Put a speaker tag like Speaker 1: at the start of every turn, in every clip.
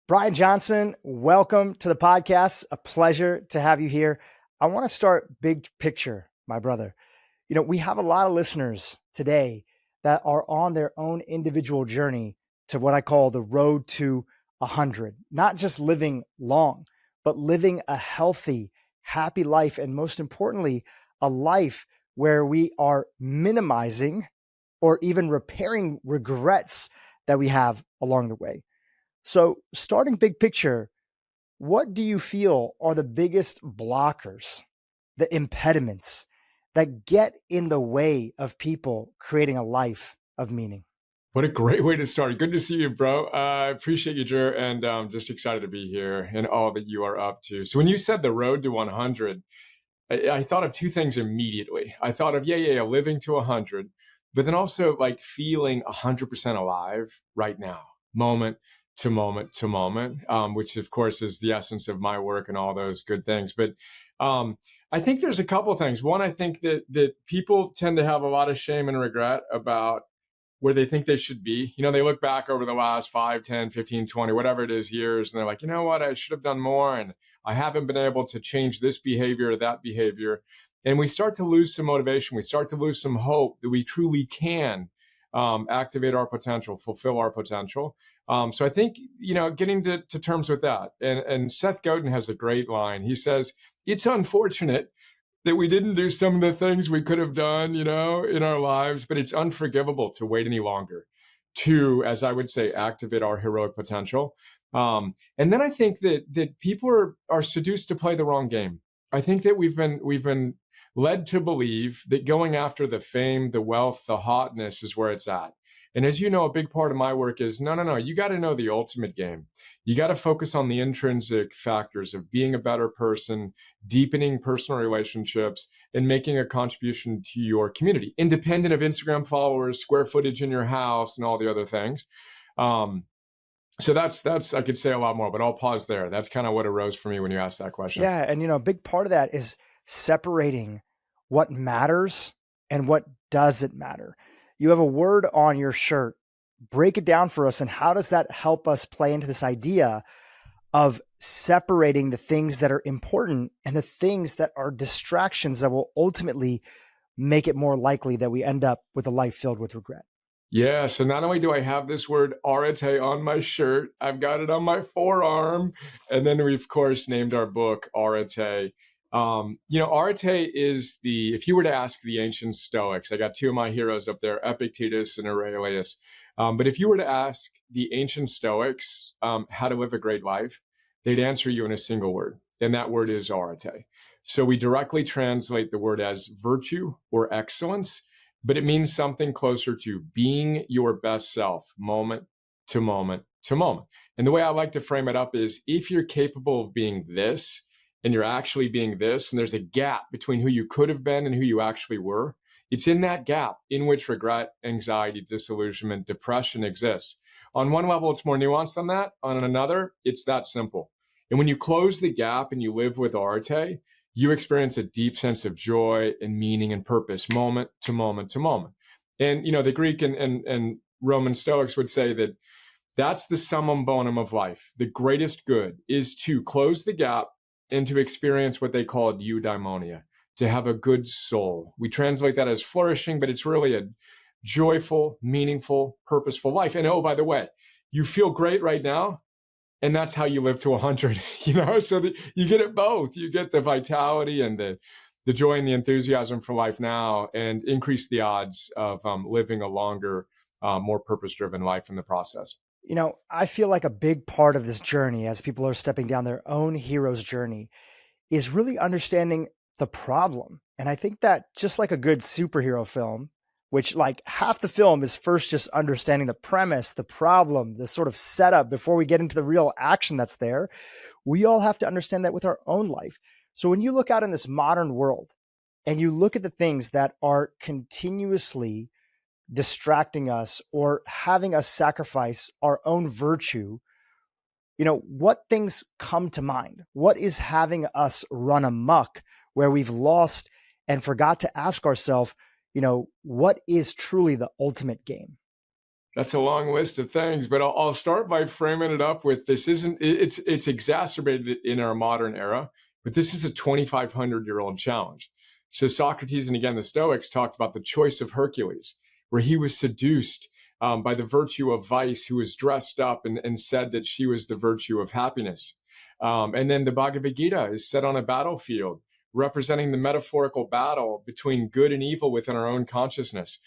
Speaker 1: Brian Johnson, welcome to the podcast. A pleasure to have you here. I want to start big picture, my brother. We have a lot of listeners today that are on their own individual journey to what I call the road to 100, not just living long, but living a healthy, happy life. And most importantly, a life where we are minimizing or even repairing regrets that we have along the way. So starting big picture, what do you feel are the biggest blockers, the impediments that get in the way of people creating a life of meaning?
Speaker 2: What a great way to start. Good to see you, bro. I appreciate you, Dhru, and just excited to be here and all that you are up to. So when you said the road to 100, I thought of two things immediately. I thought of, living to 100, but then also like feeling 100% alive right now, moment to moment to moment, which of course is the essence of my work and all those good things. But I think there's a couple of things. One, I think that people tend to have a lot of shame and regret about where they think they should be. They look back over the last 5, 10, 15, 20, whatever it is, years, and they're like, you know what, I should have done more. And I haven't been able to change this behavior or that behavior. And we start to lose some motivation. We start to lose some hope that we truly can activate our potential, fulfill our potential. So I think, getting to terms with that. And Seth Godin has a great line. He says, it's unfortunate that we didn't do some of the things we could have done, in our lives, but it's unforgivable to wait any longer to, as I would say, activate our heroic potential. And then I think that people are seduced to play the wrong game. I think that we've been led to believe that going after the fame, the wealth, the hotness is where it's at. And as you know, a big part of my work is, no, you got to know the ultimate game. You got to focus on the intrinsic factors of being a better person, deepening personal relationships, and making a contribution to your community, independent of Instagram followers, square footage in your house, and all the other things. So that's I could say a lot more, but I'll pause there. That's kind of what arose for me when you asked that question.
Speaker 1: Yeah. And, a big part of that is separating what matters and what doesn't matter. You have a word on your shirt. Break it down for us. And how does that help us play into this idea of separating the things that are important and the things that are distractions that will ultimately make it more likely that we end up with a life filled with regret?
Speaker 2: Yeah. So not only do I have this word arete on my shirt, I've got it on my forearm. And then we, of course, named our book Arete. Arete is if you were to ask the ancient Stoics, I got two of my heroes up there, Epictetus and Aurelius. But if you were to ask the ancient Stoics how to live a great life, they'd answer you in a single word. And that word is arete. So we directly translate the word as virtue or excellence, but it means something closer to being your best self, moment to moment to moment. And the way I like to frame it up is if you're capable of being this, and you're actually being this, and there's a gap between who you could have been and who you actually were, it's in that gap in which regret, anxiety, disillusionment, depression exists. On one level, it's more nuanced than that. On another, it's that simple. And when you close the gap and you live with arete, you experience a deep sense of joy and meaning and purpose, moment to moment to moment. And, the Greek and Roman Stoics would say that that's the summum bonum of life. The greatest good is to close the gap and to experience what they called eudaimonia, to have a good soul. We translate that as flourishing, but it's really a joyful, meaningful, purposeful life. And oh, by the way, you feel great right now, and that's how you live to 100, so that you get it both. You get the vitality and the joy and the enthusiasm for life now, and increase the odds of living a longer, more purpose-driven life in the process.
Speaker 1: I feel like a big part of this journey, as people are stepping down their own hero's journey, is really understanding the problem. And I think that just like a good superhero film, which like half the film is first just understanding the premise, the problem, the sort of setup before we get into the real action that's there, we all have to understand that with our own life. So when you look out in this modern world and you look at the things that are continuously distracting us or having us sacrifice our own virtue, what things come to mind? What is having us run amok where we've lost and forgot to ask ourselves, what is truly the ultimate game?
Speaker 2: That's a long list of things, but I'll start by framing it up with this isn't, it's exacerbated in our modern era, but this is a 2,500-year-old challenge. So Socrates and again, the Stoics talked about the choice of Hercules, where he was seduced by the virtue of vice, who was dressed up and said that she was the virtue of happiness. And then the Bhagavad Gita is set on a battlefield, representing the metaphorical battle between good and evil within our own consciousness.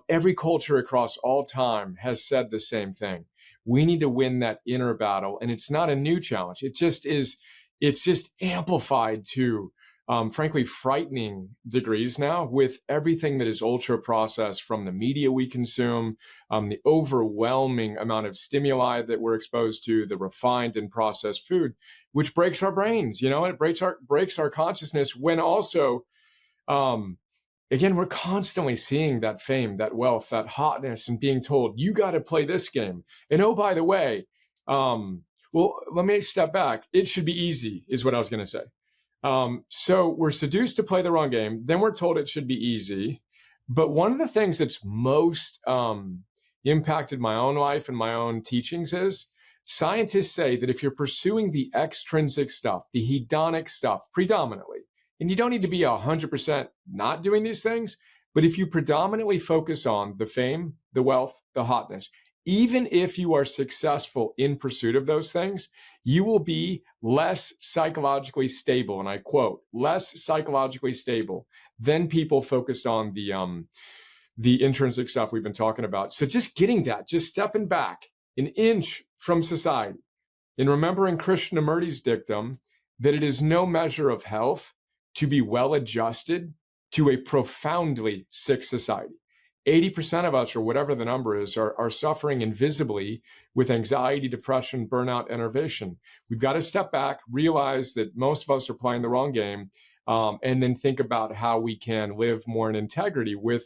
Speaker 2: Every culture across all time has said the same thing. We need to win that inner battle. And it's not a new challenge. It just is, it's just amplified to, frankly, frightening degrees now with everything that is ultra processed from the media we consume, the overwhelming amount of stimuli that we're exposed to, the refined and processed food, which breaks our brains, and it breaks our consciousness when also, again, we're constantly seeing that fame, that wealth, that hotness, and being told, you got to play this game. And oh, by the way, well, let me step back. It should be easy, is what I was going to say. So we're seduced to play the wrong game. Then we're told it should be easy. But one of the things that's most impacted my own life and my own teachings is scientists say that if you're pursuing the extrinsic stuff, the hedonic stuff predominantly, and you don't need to be 100% not doing these things, but if you predominantly focus on the fame, the wealth, the hotness, even if you are successful in pursuit of those things, you will be less psychologically stable. And I quote, less psychologically stable than people focused on the intrinsic stuff we've been talking about. So just getting that, just stepping back an inch from society and remembering Krishnamurti's dictum that it is no measure of health to be well adjusted to a profoundly sick society. 80% of us, or whatever the number is, are suffering invisibly with anxiety, depression, burnout, enervation. We've got to step back, realize that most of us are playing the wrong game, and then think about how we can live more in integrity with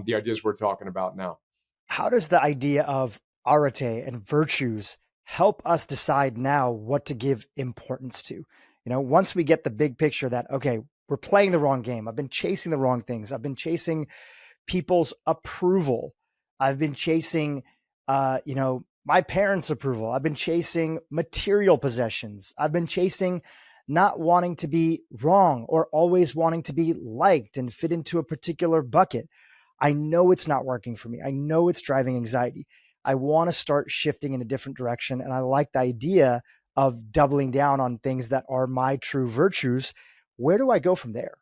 Speaker 2: the ideas we're talking about now.
Speaker 1: How does the idea of arete and virtues help us decide now what to give importance to? Once we get the big picture that, okay, we're playing the wrong game. I've been chasing the wrong things. I've been chasing people's approval. I've been chasing, my parents' approval. I've been chasing material possessions. I've been chasing not wanting to be wrong or always wanting to be liked and fit into a particular bucket. I know it's not working for me. I know it's driving anxiety. I want to start shifting in a different direction. And I like the idea of doubling down on things that are my true virtues. Where do I go from there?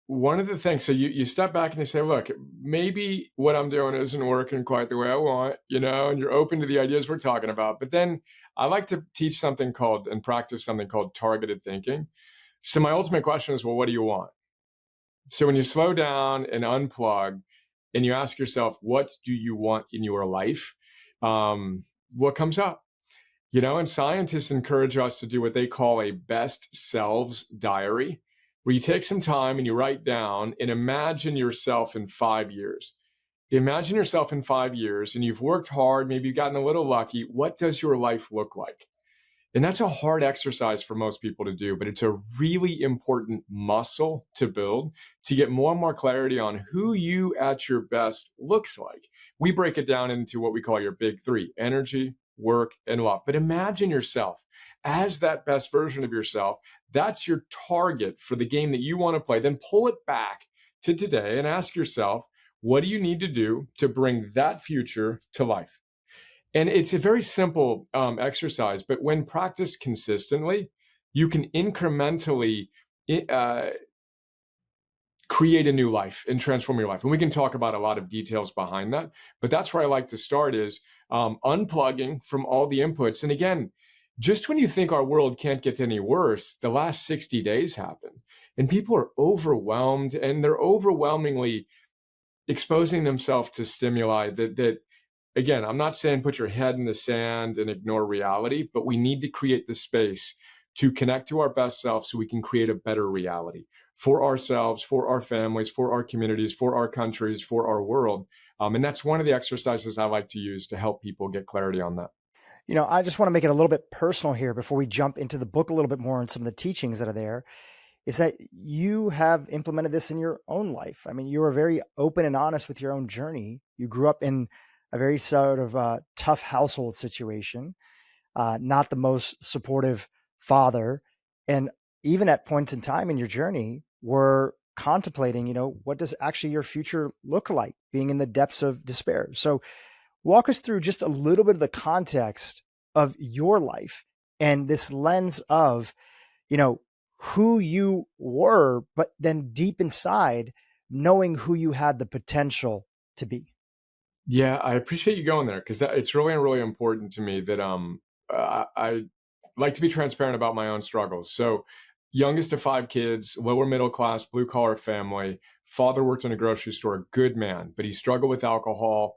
Speaker 2: One of the things, so you step back and you say, look, maybe what I'm doing isn't working quite the way I want, and you're open to the ideas we're talking about. But then I like to teach something called and practice something called targeted thinking. So my ultimate question is, well, what do you want? So when you slow down and unplug and you ask yourself, what do you want in your life? What comes up? And scientists encourage us to do what they call a best selves diary, where you take some time and you write down and imagine yourself in 5 years. Imagine yourself in 5 years and you've worked hard, maybe you've gotten a little lucky. What does your life look like? And that's a hard exercise for most people to do, but it's a really important muscle to build to get more and more clarity on who you at your best looks like. We break it down into what we call your big three: energy, work, and love. But imagine yourself as that best version of yourself. That's your target for the game that you want to play. Then pull it back to today and ask yourself, what do you need to do to bring that future to life? And it's a very simple exercise, but when practiced consistently, you can incrementally create a new life and transform your life. And we can talk about a lot of details behind that, but that's where I like to start is unplugging from all the inputs. And again, just when you think our world can't get any worse, the last 60 days happened and people are overwhelmed and they're overwhelmingly exposing themselves to stimuli that again, I'm not saying put your head in the sand and ignore reality, but we need to create the space to connect to our best self so we can create a better reality for ourselves, for our families, for our communities, for our countries, for our world. And that's one of the exercises I like to use to help people get clarity on that.
Speaker 1: I just want to make it a little bit personal here before we jump into the book a little bit more and some of the teachings that are there, is that you have implemented this in your own life. I mean, you were very open and honest with your own journey. You grew up in a very sort of tough household situation, not the most supportive father. And even at points in time in your journey, were contemplating, what does actually your future look like, being in the depths of despair. So walk us through just a little bit of the context of your life and this lens of, who you were, but then deep inside, knowing who you had the potential to be.
Speaker 2: Yeah, I appreciate you going there because it's really, really important to me that I like to be transparent about my own struggles. So, youngest of 5 kids, lower middle class, blue collar family. Father worked in a grocery store, good man, but he struggled with alcohol.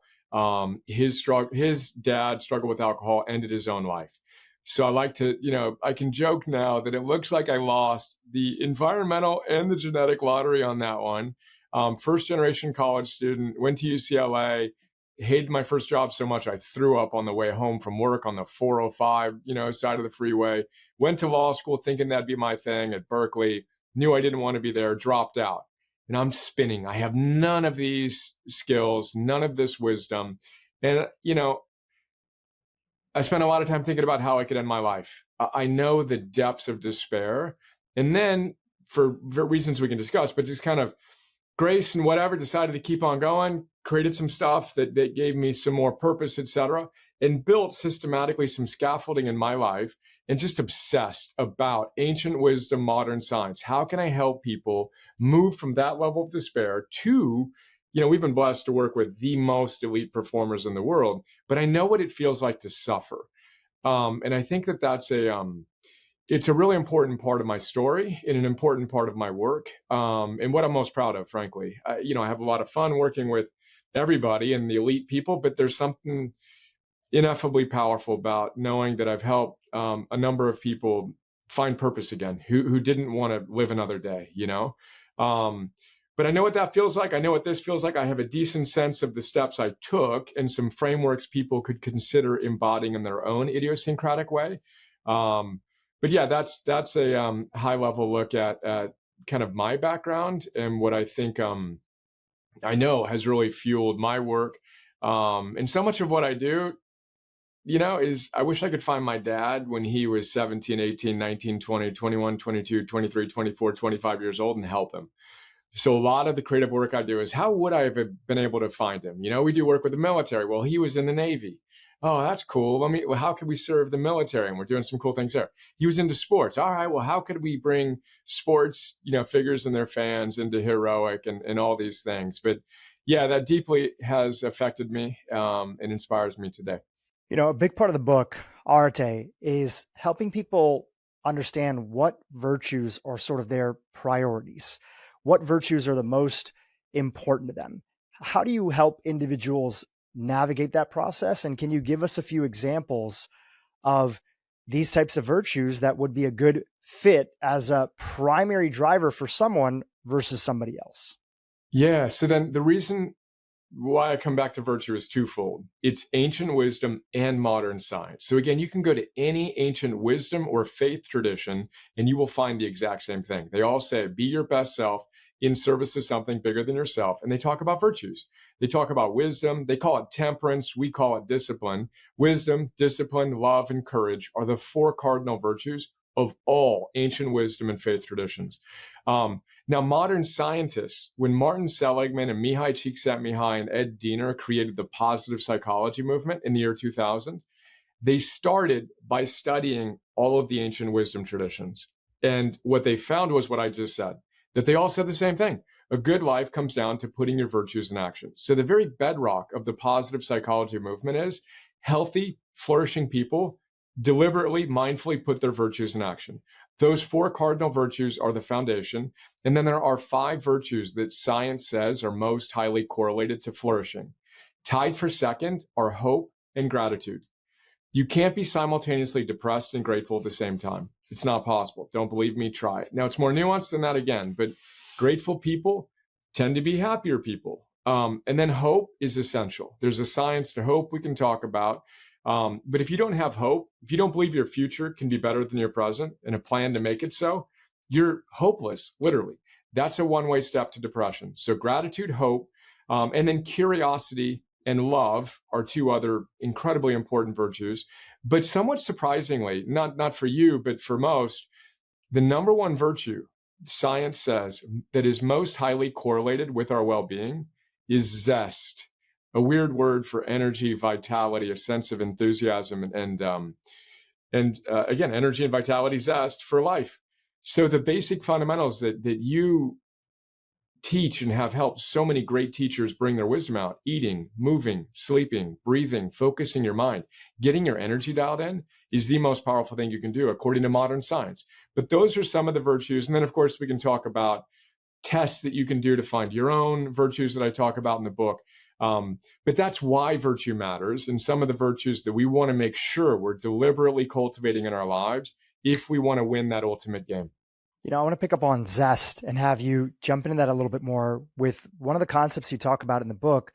Speaker 2: His dad struggled with alcohol, ended his own life. So I like to, I can joke now that it looks like I lost the environmental and the genetic lottery on that one. First generation college student, went to UCLA, hated my first job so much I threw up on the way home from work on the 405, side of the freeway. Went to law school thinking that'd be my thing at Berkeley. Knew I didn't want to be there, dropped out. And I'm spinning. I have none of these skills, none of this wisdom. And, I spent a lot of time thinking about how I could end my life. I know the depths of despair. And then for reasons we can discuss, but just kind of grace and whatever, decided to keep on going, created some stuff that gave me some more purpose, etc., and built systematically some scaffolding in my life and just obsessed about ancient wisdom, modern science. How can I help people move from that level of despair to, we've been blessed to work with the most elite performers in the world, but I know what it feels like to suffer. And I think that's it's a really important part of my story and an important part of my work, and what I'm most proud of, frankly. I have a lot of fun working with everybody and the elite people, but there's something ineffably powerful about knowing that I've helped a number of people find purpose again who didn't want to live another day, but I know what that feels like. I know what this feels like. I have a decent sense of the steps I took and some frameworks people could consider embodying in their own idiosyncratic way. But yeah, that's a high level look at kind of my background and what I think I know has really fueled my work. And so much of what I do, is I wish I could find my dad when he was 17, 18, 19, 20, 21, 22, 23, 24, 25 years old and help him. So a lot of the creative work I do is how would I have been able to find him? We do work with the military. Well, he was in the Navy. Oh, that's cool. How could we serve the military? And we're doing some cool things there. He was into sports. All right, well, how could we bring sports, figures and their fans into heroic and all these things? But yeah, that deeply has affected me and inspires me today.
Speaker 1: A big part of the book, Arete, is helping people understand what virtues are sort of their priorities. What virtues are the most important to them? How do you help individuals navigate that process? And can you give us a few examples of these types of virtues that would be a good fit as a primary driver for someone versus somebody else?
Speaker 2: Yeah. So then the reason why I come back to virtue is twofold. It's ancient wisdom and modern science. So again, you can go to any ancient wisdom or faith tradition and you will find the exact same thing. They all say, be your best self in service to something bigger than yourself. And they talk about virtues. They talk about wisdom. They call it temperance. We call it discipline. Wisdom, discipline, love, and courage are the 4 cardinal virtues of all ancient wisdom and faith traditions. Now, modern scientists, when Martin Seligman and Mihai Csikszentmihalyi and Ed Diener created the positive psychology movement in the year 2000, they started by studying all of the ancient wisdom traditions. And what they found was what I just said, that they all said the same thing. A good life comes down to putting your virtues in action. So the very bedrock of the positive psychology movement is healthy, flourishing people deliberately, mindfully put their virtues in action. Those 4 cardinal virtues are the foundation. And then there are 5 virtues that science says are most highly correlated to flourishing. Tied for second are hope and gratitude. You can't be simultaneously depressed and grateful at the same time. It's not possible. Don't believe me? Try it. Now, it's more nuanced than that again, but grateful people tend to be happier people. And then hope is essential. There's a science to hope we can talk about. But if you don't have hope, if you don't believe your future can be better than your present and a plan to make it so, you're hopeless, literally. That's a one-way step to depression. So gratitude, hope, and then curiosity and love are two other incredibly important virtues. But somewhat surprisingly, not for you, but for most, the number one virtue science says that is most highly correlated with our well-being is zest, a weird word for energy, vitality, a sense of enthusiasm, and again, energy and vitality, zest for life. So the basic fundamentals that you teach and have helped so many great teachers bring their wisdom out: eating, moving, sleeping, breathing, focusing your mind, getting your energy dialed in is the most powerful thing you can do according to modern science. But those are some of the virtues. And then of course we can talk about tests that you can do to find your own virtues that I talk about in the book. But that's why virtue matters, and some of the virtues that we want to make sure we're deliberately cultivating in our lives if we want to win that ultimate game.
Speaker 1: You know, I want to pick up on zest and have you jump into that a little bit more with one of the concepts you talk about in the book,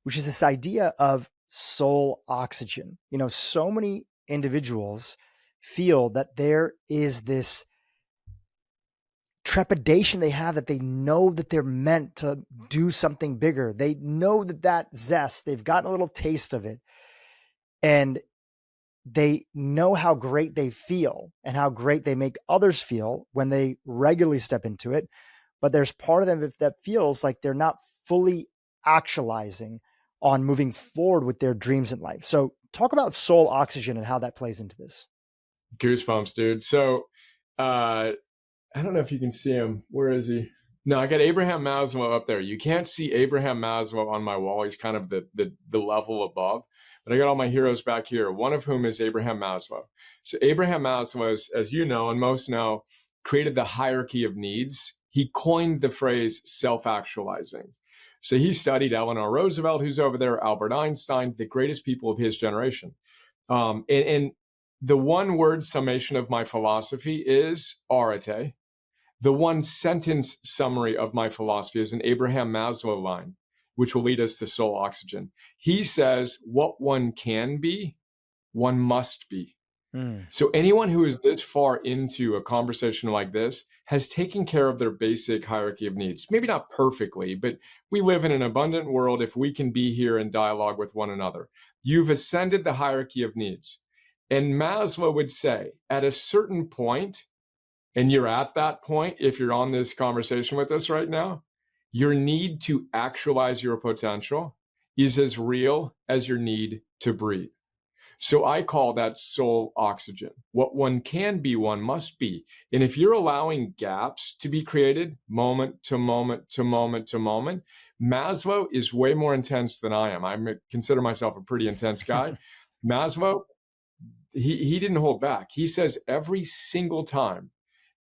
Speaker 1: which is this idea of soul oxygen. You know, so many individuals feel that there is this trepidation they have, that they know that they're meant to do something bigger. They know that zest, they've gotten a little taste of it, and they know how great they feel and how great they make others feel when they regularly step into it. But there's part of them that feels like they're not fully actualizing on moving forward with their dreams in life. So talk about soul oxygen and how that plays into this.
Speaker 2: Goosebumps, dude. So I don't know if you can see him. Where is he? No, I got Abraham Maslow up there. You can't see Abraham Maslow on my wall. He's kind of the level above. But I got all my heroes back here, one of whom is Abraham Maslow. So Abraham Maslow, as you know, and most know, created the hierarchy of needs. He coined the phrase self-actualizing. So he studied Eleanor Roosevelt, who's over there, Albert Einstein, the greatest people of his generation. And the one word summation of my philosophy is arete. The one sentence summary of my philosophy is an Abraham Maslow line, which will lead us to soul oxygen. He says, what one can be, one must be. So anyone who is this far into a conversation like this has taken care of their basic hierarchy of needs. Maybe not perfectly, but we live in an abundant world if we can be here in dialogue with one another. You've ascended the hierarchy of needs. And Maslow would say, at a certain point, and you're at that point if you're on this conversation with us right now, your need to actualize your potential is as real as your need to breathe. So I call that soul oxygen. What one can be, one must be. And if you're allowing gaps to be created moment to moment to moment to moment, Maslow is way more intense than I am. I consider myself a pretty intense guy. Maslow, he didn't hold back. He says every single time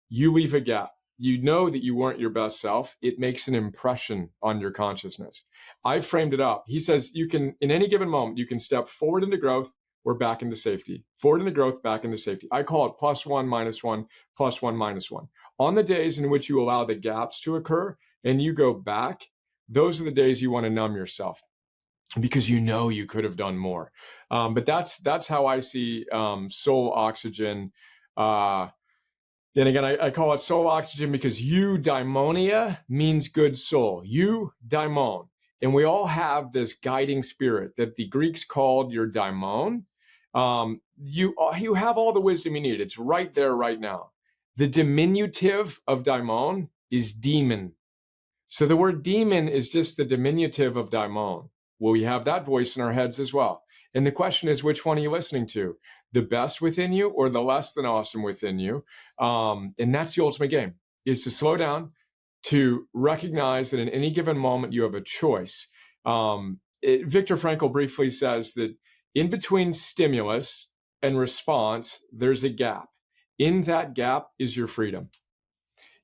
Speaker 2: you leave a gap, you know that you weren't your best self, it makes an impression on your consciousness. I framed it up. He says you can, in any given moment, you can step forward into growth or back into safety. Forward into growth, back into safety. I call it +1, -1, +1, -1. On the days in which you allow the gaps to occur and you go back, those are the days you want to numb yourself because you know you could have done more. But that's how I see soul oxygen. And again, I call it soul oxygen because eudaimonia means good soul. Eudaimon. And we all have this guiding spirit that the Greeks called your daimon. You have all the wisdom you need. It's right there right now. The diminutive of daimon is demon. So the word demon is just the diminutive of daimon. Well, we have that voice in our heads as well. And the question is, which one are you listening to? The best within you or the less than awesome within you? And that's the ultimate game, is to slow down, to recognize that in any given moment you have a choice. Viktor Frankl briefly says that in between stimulus and response, there's a gap. In that gap is your freedom.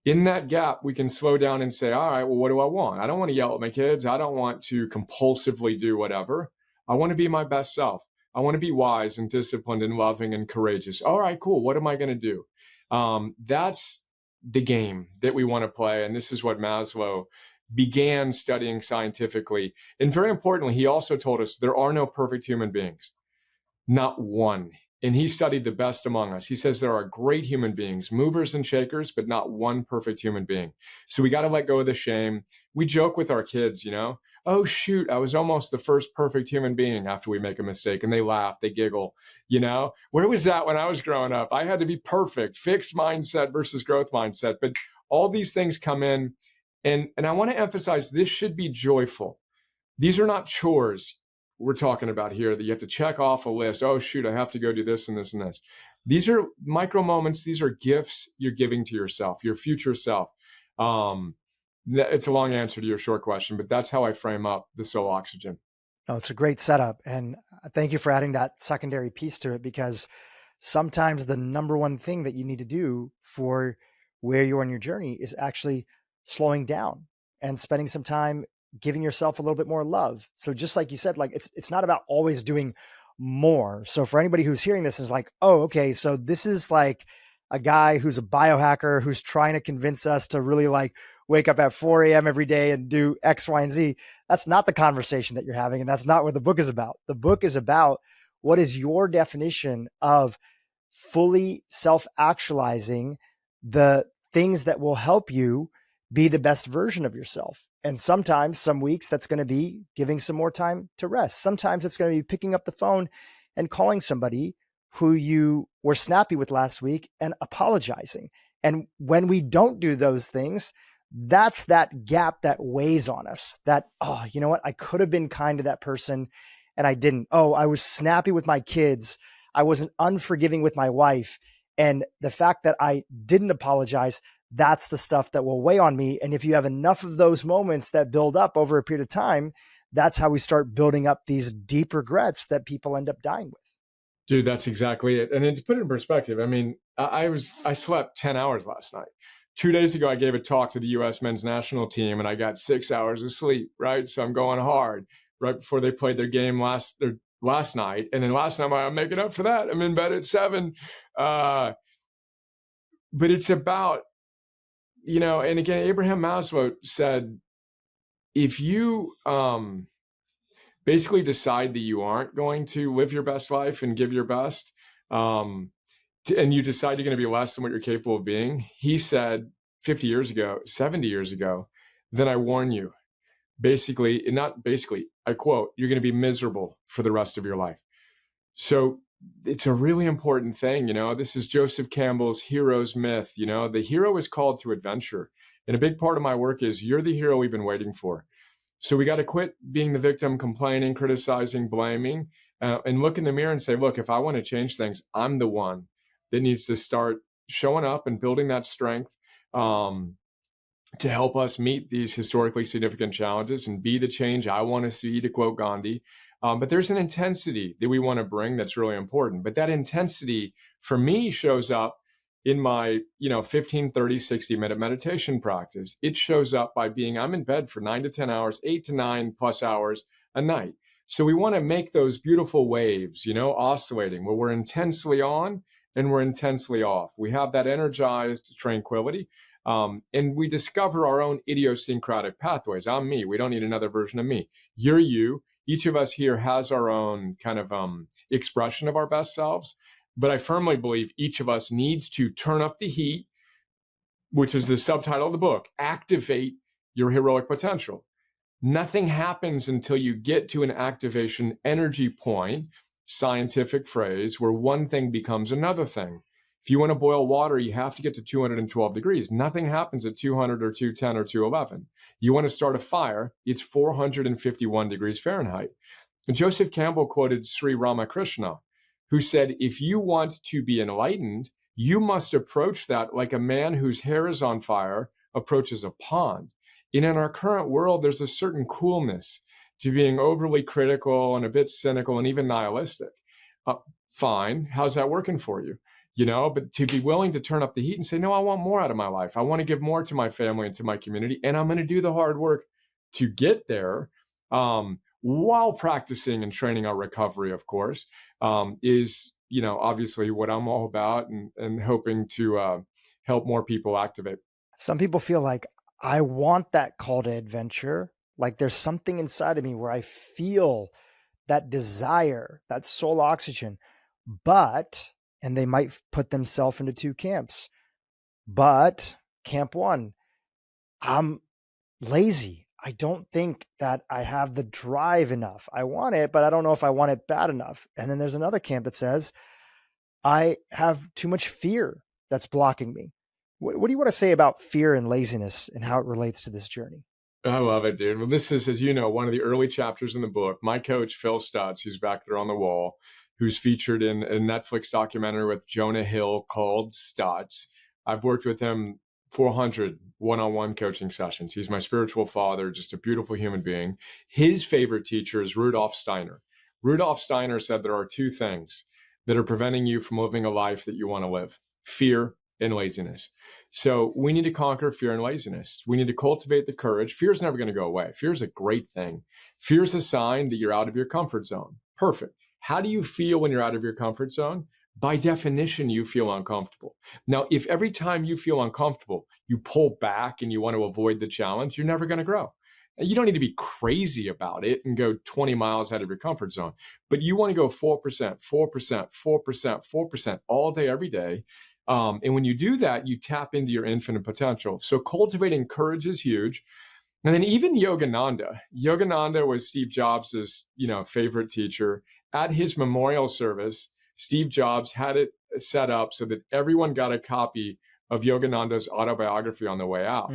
Speaker 2: In that gap, we can slow down and say, all right, well, what do I want? I don't want to yell at my kids. I don't want to compulsively do whatever. I want to be my best self. I want to be wise and disciplined and loving and courageous. All right, cool. What am I going to do? That's the game that we want to play. And this is what Maslow began studying scientifically. And very importantly, he also told us there are no perfect human beings, not one. And he studied the best among us. He says there are great human beings, movers and shakers, but not one perfect human being. So we got to let go of the shame. We joke with our kids, you know, oh, shoot, I was almost the first perfect human being after we make a mistake. And they laugh, they giggle, Where was that when I was growing up? I had to be perfect, fixed mindset versus growth mindset. But all these things come in. And I want to emphasize this should be joyful. These are not chores we're talking about here that you have to check off a list. Oh, shoot, I have to go do this and this and this. These are micro moments. These are gifts you're giving to yourself, your future self. It's a long answer to your short question, but that's how I frame up the soul oxygen.
Speaker 1: No, it's a great setup. And thank you for adding that secondary piece to it, because sometimes the number one thing that you need to do for where you are in your journey is actually slowing down and spending some time giving yourself a little bit more love. So just like you said, like it's not about always doing more. So for anybody who's hearing this is like, oh, okay, so this is like a guy who's a biohacker who's trying to convince us to really like wake up at 4 a.m. every day and do X, Y, and Z. That's not the conversation that you're having. And that's not what the book is about. The book is about what is your definition of fully self-actualizing the things that will help you be the best version of yourself. And sometimes, some weeks, that's going to be giving some more time to rest. Sometimes it's going to be picking up the phone and calling somebody who you were snappy with last week and apologizing. And when we don't do those things, that's that gap that weighs on us, that, oh, you know what? I could have been kind to that person and I didn't. Oh, I was snappy with my kids. I wasn't unforgiving with my wife. And the fact that I didn't apologize, that's the stuff that will weigh on me. And if you have enough of those moments that build up over a period of time, that's how we start building up these deep regrets that people end up dying with.
Speaker 2: Dude, that's exactly it. And then to put it in perspective, I mean, I slept 10 hours last night. 2 days ago, I gave a talk to the U.S. men's national team and I got 6 hours of sleep, right? So I'm going hard right before they played their game last night. And then last night, I'm making up for that. I'm in bed at 7. But it's about, and again, Abraham Maslow said, if you basically decide that you aren't going to live your best life and give your best, and you decide you're going to be less than what you're capable of being, he said 70 years ago, then I warn you, I quote, you're going to be miserable for the rest of your life. So it's a really important thing. This is Joseph Campbell's hero's myth. The hero is called to adventure. And a big part of my work is you're the hero we've been waiting for. So we got to quit being the victim, complaining, criticizing, blaming, and look in the mirror and say, look, if I want to change things, I'm the one that needs to start showing up and building that strength to help us meet these historically significant challenges and be the change I want to see, to quote Gandhi. But there's an intensity that we want to bring that's really important. But that intensity for me shows up in my 15, 30, 60-minute meditation practice. It shows up by I'm in bed for 9 to 10 hours, 8 to 9 plus hours a night. So we want to make those beautiful waves, oscillating, where we're intensely on and we're intensely off. We have that energized tranquility. And we discover our own idiosyncratic pathways. I'm me. We don't need another version of me. You're you. Each of us here has our own kind of expression of our best selves. But I firmly believe each of us needs to turn up the heat, which is the subtitle of the book, activate your heroic potential. Nothing happens until you get to an activation energy point, scientific phrase, where one thing becomes another thing. If you want to boil water, you have to get to 212 degrees. Nothing happens at 200 or 210 or 211. You want to start a fire, it's 451 degrees Fahrenheit. And Joseph Campbell quoted Sri Ramakrishna, who said, if you want to be enlightened, you must approach that like a man whose hair is on fire approaches a pond. And in our current world, there's a certain coolness to being overly critical and a bit cynical and even nihilistic. Fine. How's that working for you? But to be willing to turn up the heat and say, no, I want more out of my life. I want to give more to my family and to my community. And I'm going to do the hard work to get there, while practicing and training our recovery, of course, is, obviously what I'm all about and hoping to help more people activate.
Speaker 1: Some people feel like I want that call to adventure. Like there's something inside of me where I feel that desire, that soul oxygen, and they might put themselves into two camps. But camp one, I'm lazy. I don't think that I have the drive enough. I want it, but I don't know if I want it bad enough. And then there's another camp that says, I have too much fear that's blocking me. What do you want to say about fear and laziness and how it relates to this journey?
Speaker 2: I love it, dude. Well, this is, as you know, one of the early chapters in the book. My coach, Phil Stutz, who's back there on the wall, who's featured in a Netflix documentary with Jonah Hill called Stutz. I've worked with him 400 one-on-one coaching sessions. He's my spiritual father, just a beautiful human being. His favorite teacher is Rudolf Steiner. Rudolf Steiner said there are two things that are preventing you from living a life that you want to live: fear and laziness. So we need to conquer fear and laziness. We need to cultivate the courage. Fear is never going to go away. Fear is a great thing. Fear is a sign that you're out of your comfort zone. Perfect. How do you feel when you're out of your comfort zone? By definition, you feel uncomfortable. Now, if every time you feel uncomfortable, you pull back and you want to avoid the challenge, you're never going to grow. And you don't need to be crazy about it and go 20 miles out of your comfort zone, but you want to go 4%, 4%, 4%, 4% all day, every day. And when you do that, you tap into your infinite potential. So cultivating courage is huge. And then even Yogananda was Steve Jobs' favorite teacher. At his memorial service, Steve Jobs had it set up so that everyone got a copy of Yogananda's autobiography on the way out.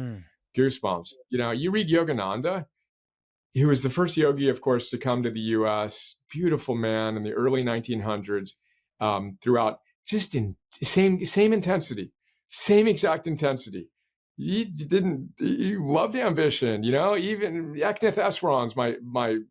Speaker 2: Goosebumps. You read Yogananda, he was the first yogi, of course, to come to the US, beautiful man in the early 1900s, throughout just in same intensity, same exact intensity. He loved ambition, even Eknath Eswaran's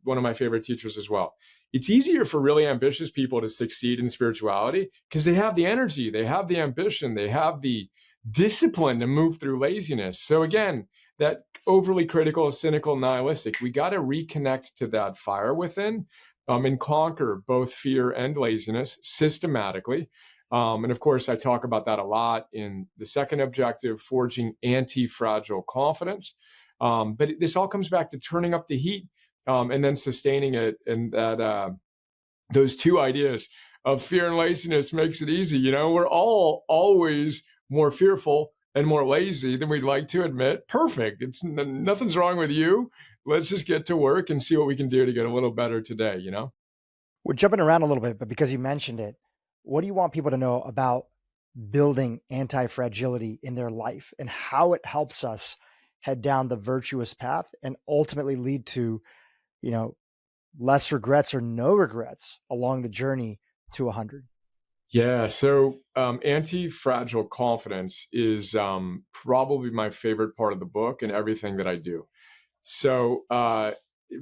Speaker 2: one of my favorite teachers as well. It's easier for really ambitious people to succeed in spirituality because they have the energy, they have the ambition, they have the discipline to move through laziness. So again, that overly critical, cynical, nihilistic, we got to reconnect to that fire within and conquer both fear and laziness systematically. And of course, I talk about that a lot in the second objective, forging anti-fragile confidence. But this all comes back to turning up the heat and then sustaining it. And that those two ideas of fear and laziness makes it easy. We're all always more fearful and more lazy than we'd like to admit. Perfect. Nothing's wrong with you. Let's just get to work and see what we can do to get a little better today,
Speaker 1: We're jumping around a little bit, but because you mentioned it, what do you want people to know about building anti-fragility in their life and how it helps us head down the virtuous path and ultimately lead to, less regrets or no regrets along the journey to 100?
Speaker 2: Yeah. So anti-fragile confidence is probably my favorite part of the book and everything that I do. So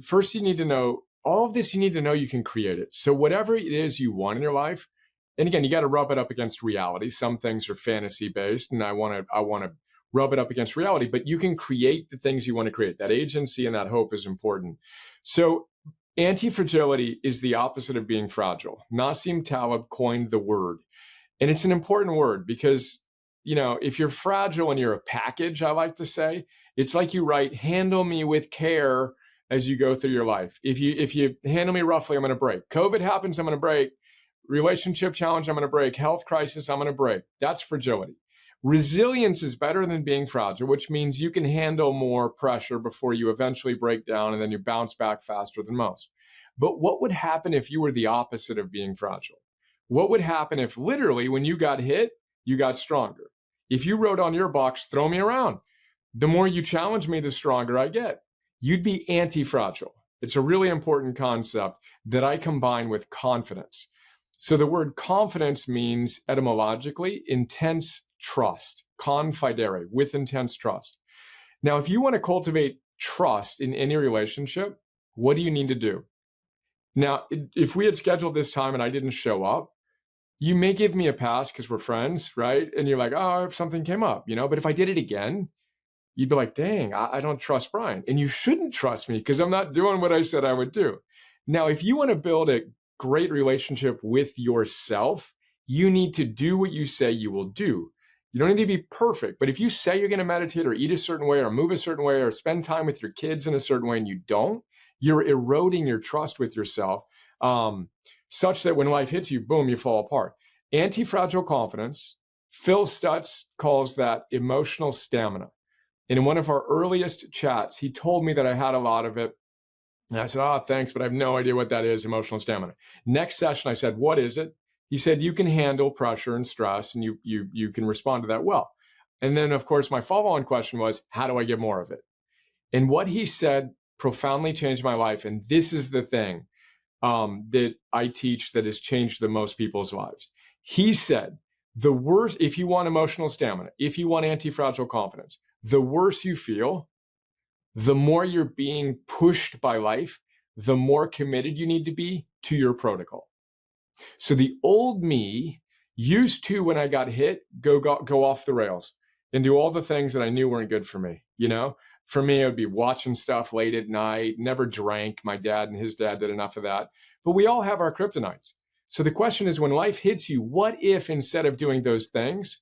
Speaker 2: first you need to know all of this. You need to know you can create it. So whatever it is you want in your life, and again, you got to rub it up against reality. Some things are fantasy based, and I want to rub it up against reality, but you can create the things you want to create. That agency and that hope is important. So anti-fragility is the opposite of being fragile. Nassim Taleb coined the word, and it's an important word because, if you're fragile and you're a package, I like to say, it's like you write, handle me with care as you go through your life. If you handle me roughly, I'm going to break. COVID happens, I'm going to break. Relationship challenge, I'm going to break. Health crisis, I'm going to break. That's fragility. Resilience is better than being fragile, which means you can handle more pressure before you eventually break down and then you bounce back faster than most. But what would happen if you were the opposite of being fragile? What would happen if literally when you got hit, you got stronger? If you wrote on your box, throw me around, the more you challenge me, the stronger I get. You'd be anti-fragile. It's a really important concept that I combine with confidence. So the word confidence means etymologically intense trust, confidere, with intense trust. Now, if you want to cultivate trust in any relationship, what do you need to do? Now, if we had scheduled this time and I didn't show up, you may give me a pass because we're friends, right? And you're like, oh, if something came up, but if I did it again, you'd be like, dang, I don't trust Brian. And you shouldn't trust me because I'm not doing what I said I would do. Now, if you want to build a great relationship with yourself, you need to do what you say you will do. You don't need to be perfect, but if you say you're going to meditate or eat a certain way or move a certain way or spend time with your kids in a certain way and you don't, you're eroding your trust with yourself, such that when life hits you, boom, you fall apart. Anti-fragile confidence, Phil Stutz calls that emotional stamina. And in one of our earliest chats, he told me that I had a lot of it. And I said, oh, thanks, but I have no idea what that is, emotional stamina. Next session, I said, what is it? He said, you can handle pressure and stress, and you can respond to that well. And then, of course, my follow-on question was, how do I get more of it? And what he said profoundly changed my life. And this is the thing that I teach that has changed the most people's lives. He said, the worse, if you want emotional stamina, if you want anti-fragile confidence, the worse you feel, the more you're being pushed by life, the more committed you need to be to your protocol. So the old me used to, when I got hit, go off the rails and do all the things that I knew weren't good for me. You know, for me, I would be watching stuff late at night, never drank. My dad and his dad did enough of that. But we all have our kryptonites. So the question is, when life hits you, what if instead of doing those things,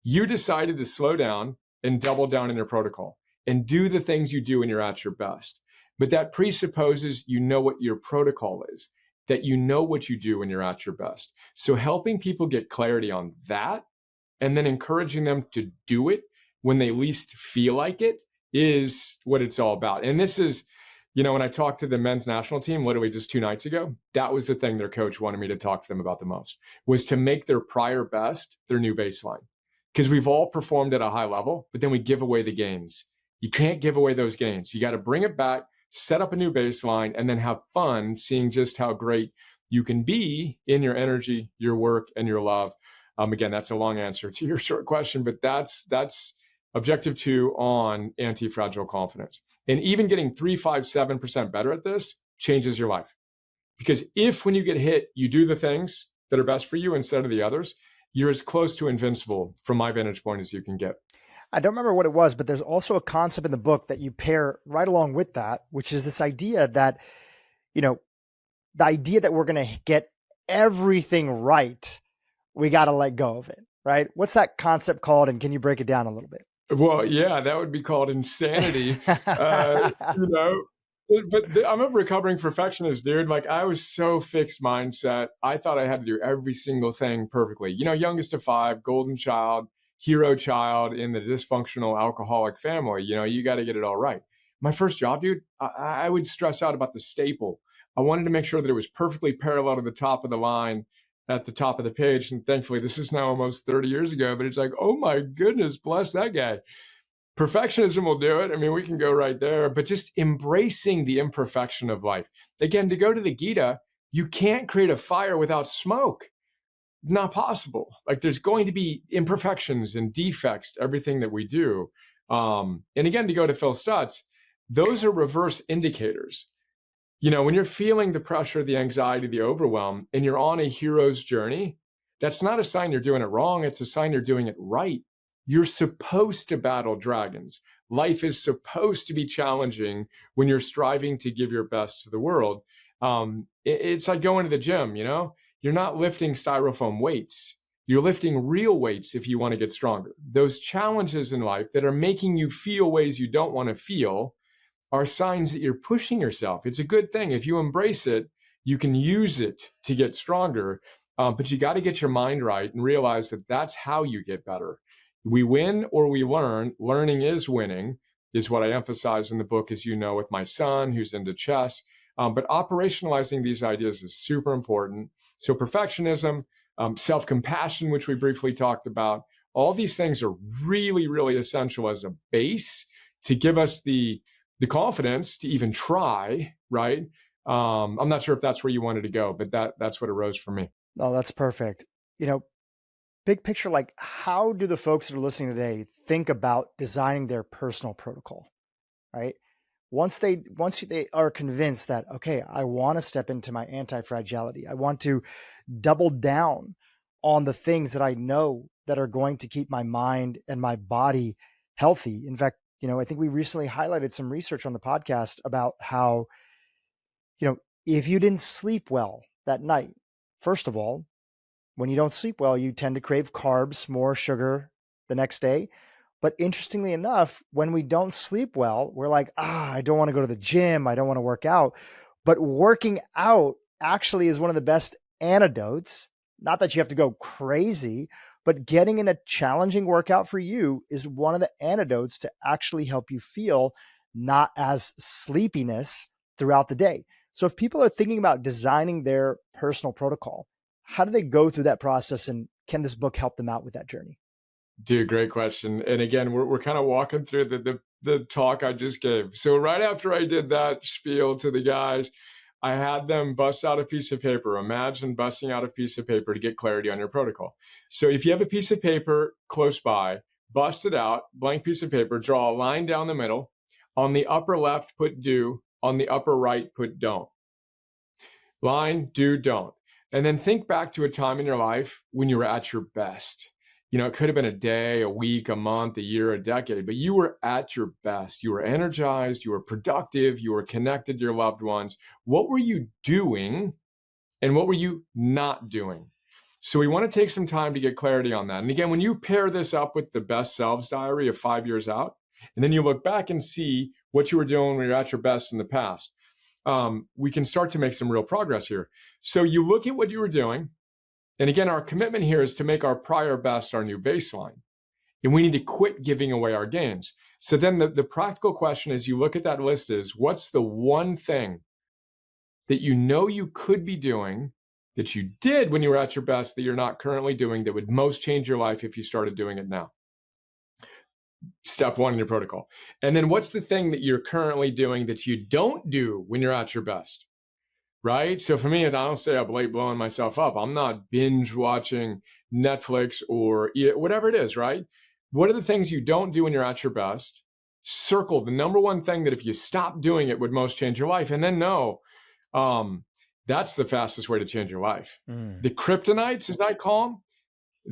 Speaker 2: you decided to slow down and double down in your protocol and do the things you do when you're at your best? But that presupposes you know what your protocol is, that you know what you do when you're at your best. So helping people get clarity on that and then encouraging them to do it when they least feel like it is what it's all about. And this is, you know, when I talked to the men's national team literally just 2 nights ago, that was the thing their coach wanted me to talk to them about the most, was to make their prior best their new baseline. Because we've all performed at a high level, but then we give away the gains. You can't give away those gains. You got to bring it back, set up a new baseline, and then have fun seeing just how great you can be in your energy, your work, and your love. Again, that's a long answer to your short question, but that's objective 2 on anti-fragile confidence. And even getting 3, 5, 7% better at this changes your life. Because if when you get hit, you do the things that are best for you instead of the others, you're as close to invincible from my vantage point as you can get.
Speaker 1: I don't remember what it was, but there's also a concept in the book that you pair right along with that, which is this idea that, you know, the idea that we're going to get everything right, we got to let go of it, right? What's that concept called? And can you break it down a little bit?
Speaker 2: Well, yeah, that would be called insanity. You know, but I'm a recovering perfectionist, dude. Like, I was so fixed mindset. I thought I had to do every single thing perfectly. You know, youngest of 5, golden child, hero child in the dysfunctional alcoholic family. You know, you got to get it all right. My first job, dude, I would stress out about the staple. I wanted to make sure that it was perfectly parallel to the top of the line at the top of the page. And thankfully, this is now almost 30 years ago, but it's like, oh my goodness, bless that guy. Perfectionism will do it. I mean, we can go right there, but just embracing the imperfection of life. Again, to go to the Gita, you can't create a fire without smoke. Not possible. Like, there's going to be imperfections and defects to everything that we do. And again, to go to Phil Stutz, those are reverse indicators. You know, when you're feeling the pressure, the anxiety, the overwhelm, and you're on a hero's journey, that's not a sign you're doing it wrong. It's a sign you're doing it right. You're supposed to battle dragons. Life is supposed to be challenging when you're striving to give your best to the world. It's like going to the gym, you know? You're not lifting styrofoam weights. You're lifting real weights if you want to get stronger. Those challenges in life that are making you feel ways you don't want to feel are signs that you're pushing yourself. It's a good thing. If you embrace it, you can use it to get stronger. But you got to get your mind right and realize that that's how you get better. We win or we learn. Learning is winning, is what I emphasize in the book, as you know, with my son who's into chess. But operationalizing these ideas is super important. So perfectionism, self-compassion, which we briefly talked about, all these things are really, really essential as a base to give us the confidence to even try, right? I'm not sure if that's where you wanted to go, but that's what arose for me.
Speaker 1: Oh, that's perfect. You know, big picture, like, how do the folks that are listening today think about designing their personal protocol, right? Once they are convinced that, okay, I want to step into my anti-fragility, I want to double down on the things that I know that are going to keep my mind and my body healthy. In fact, you know, I think we recently highlighted some research on the podcast about how, you know, if you didn't sleep well that night, first of all, when you don't sleep well, you tend to crave carbs, more sugar the next day. But interestingly enough, when we don't sleep well, we're like, I don't want to go to the gym. I don't want to work out. But working out actually is one of the best antidotes. Not that you have to go crazy, But getting in a challenging workout for you is one of the antidotes to actually help you feel not as sleepiness throughout the day. So if people are thinking about designing their personal protocol, how do they go through that process, and can this book help them out with that journey?
Speaker 2: Dude, great question. And again, we're kind of walking through the talk I just gave. So right after I did that spiel to the guys, I had them bust out a piece of paper. Imagine busting out a piece of paper to get clarity on your protocol. So if you have a piece of paper close by, bust it out, blank piece of paper, draw a line down the middle. On the upper left, put do. On the upper right, put don't. Line, do, don't. And then think back to a time in your life when you were at your best. It could have been a day, a week, a month, a year, a decade, but you were at your best. You were energized, you were productive, you were connected to your loved ones. What were you doing and what were you not doing? So we want to take some time to get clarity on that. And again, when you pair this up with the best selves diary of 5 years out, and then you look back and see what you were doing when you were at your best in the past, we can start to make some real progress here. So you look at what you were doing. And again, our commitment here is to make our prior best our new baseline. And we need to quit giving away our gains. So then the practical question as you look at that list is, what's the one thing that you know you could be doing that you did when you were at your best that you're not currently doing that would most change your life if you started doing it now? Step one in your protocol. And then what's the thing that you're currently doing that you don't do when you're at your best? Right? So for me, I don't stay up late blowing myself up. I'm not binge watching Netflix or whatever it is, right? What are the things you don't do when you're at your best? Circle the number one thing that if you stop doing it would most change your life. And then that's the fastest way to change your life. The kryptonites, as I call them,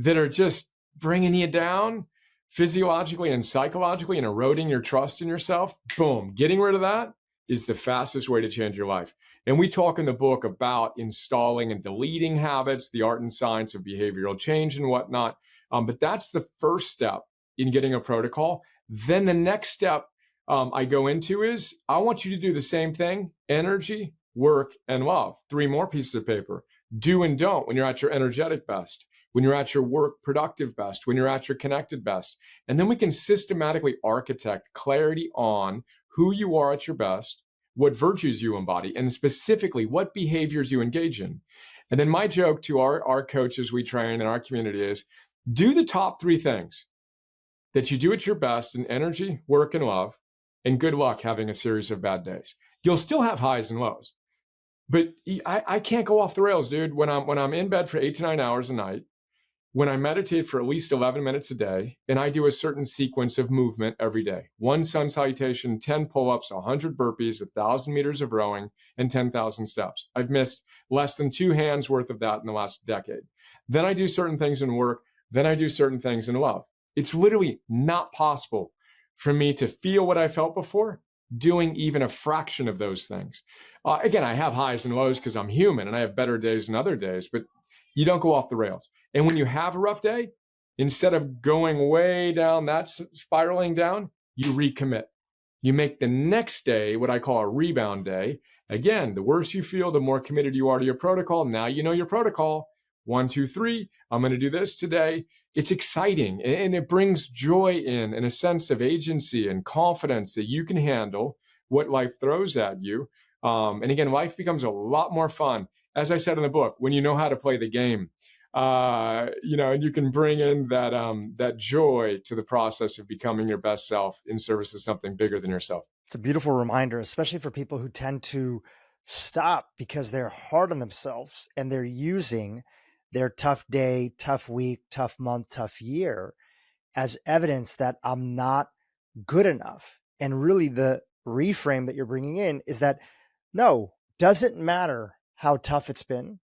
Speaker 2: that are just bringing you down physiologically and psychologically and eroding your trust in yourself, boom, getting rid of that is the fastest way to change your life. And we talk in the book about installing and deleting habits, the art and science of behavioral change and whatnot. But that's the first step in getting a protocol. Then the next step I go into is I want you to do the same thing: energy, work, and love. 3 more pieces of paper. Do and don't when you're at your energetic best, when you're at your work productive best, when you're at your connected best. And then we can systematically architect clarity on who you are at your best, what virtues you embody, and specifically what behaviors you engage in. And then my joke to our coaches we train in our community is, do the top 3 things that you do at your best in energy, work, and love, and good luck having a series of bad days. You'll still have highs and lows, but I can't go off the rails, dude. When I'm in bed for 8 to 9 hours a night, when I meditate for at least 11 minutes a day, and I do a certain sequence of movement every day: 1 sun salutation, 10 pull-ups, 100 burpees, 1,000 meters of rowing, and 10,000 steps. I've missed less than 2 hands worth of that in the last decade. Then I do certain things in work. Then I do certain things in love. It's literally not possible for me to feel what I felt before doing even a fraction of those things. Again, I have highs and lows because I'm human and I have better days than other days, but you don't go off the rails. And when you have a rough day, instead of going way down, that's spiraling down, you recommit. You make the next day what I call a rebound day. Again, the worse you feel, the more committed you are to your protocol. Now you know your protocol. 1, 2, 3, I'm going to do this today. It's exciting and it brings joy in and a sense of agency and confidence that you can handle what life throws at you. And again, life becomes a lot more fun, as I said in the book, when you know how to play the game. And you can bring in that joy to the process of becoming your best self in service of something bigger than yourself.
Speaker 1: It's a beautiful reminder, especially for people who tend to stop because they're hard on themselves and they're using their tough day, tough week, tough month, tough year as evidence that I'm not good enough. And really the reframe that you're bringing in is that no, doesn't matter how tough it's been.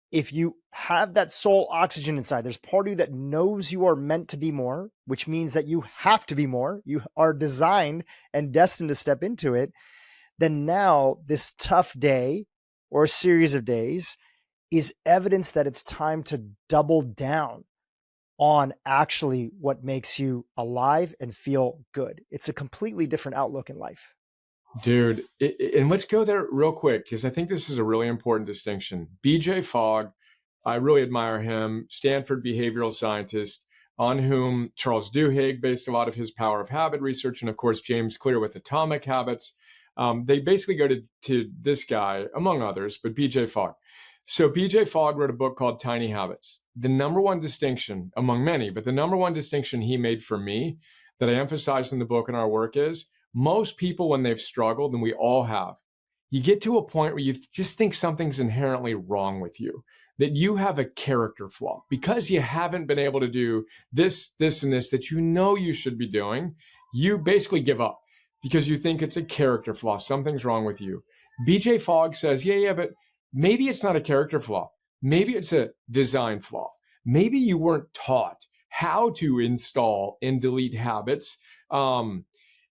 Speaker 1: If you have that soul oxygen inside, there's part of you that knows you are meant to be more, which means that you have to be more. You are designed and destined to step into it. Then now this tough day or a series of days is evidence that it's time to double down on actually what makes you alive and feel good. It's a completely different outlook in life.
Speaker 2: Dude, and let's go there real quick, because I think this is a really important distinction. BJ Fogg I really admire him, Stanford behavioral scientist, on whom Charles Duhigg based a lot of his power of habit research, and of course, James Clear with atomic habits. They basically go to this guy, among others, but BJ Fogg. So BJ Fogg wrote a book called Tiny Habits. The number one distinction, among many, but the number one distinction he made for me that I emphasize in the book and our work is most people, when they've struggled, and we all have, you get to a point where you just think something's inherently wrong with you, that you have a character flaw because you haven't been able to do this, this, and this that you know you should be doing. You basically give up because you think it's a character flaw. Something's wrong with you. BJ Fogg says, yeah, but maybe it's not a character flaw. Maybe it's a design flaw. Maybe you weren't taught how to install and delete habits. And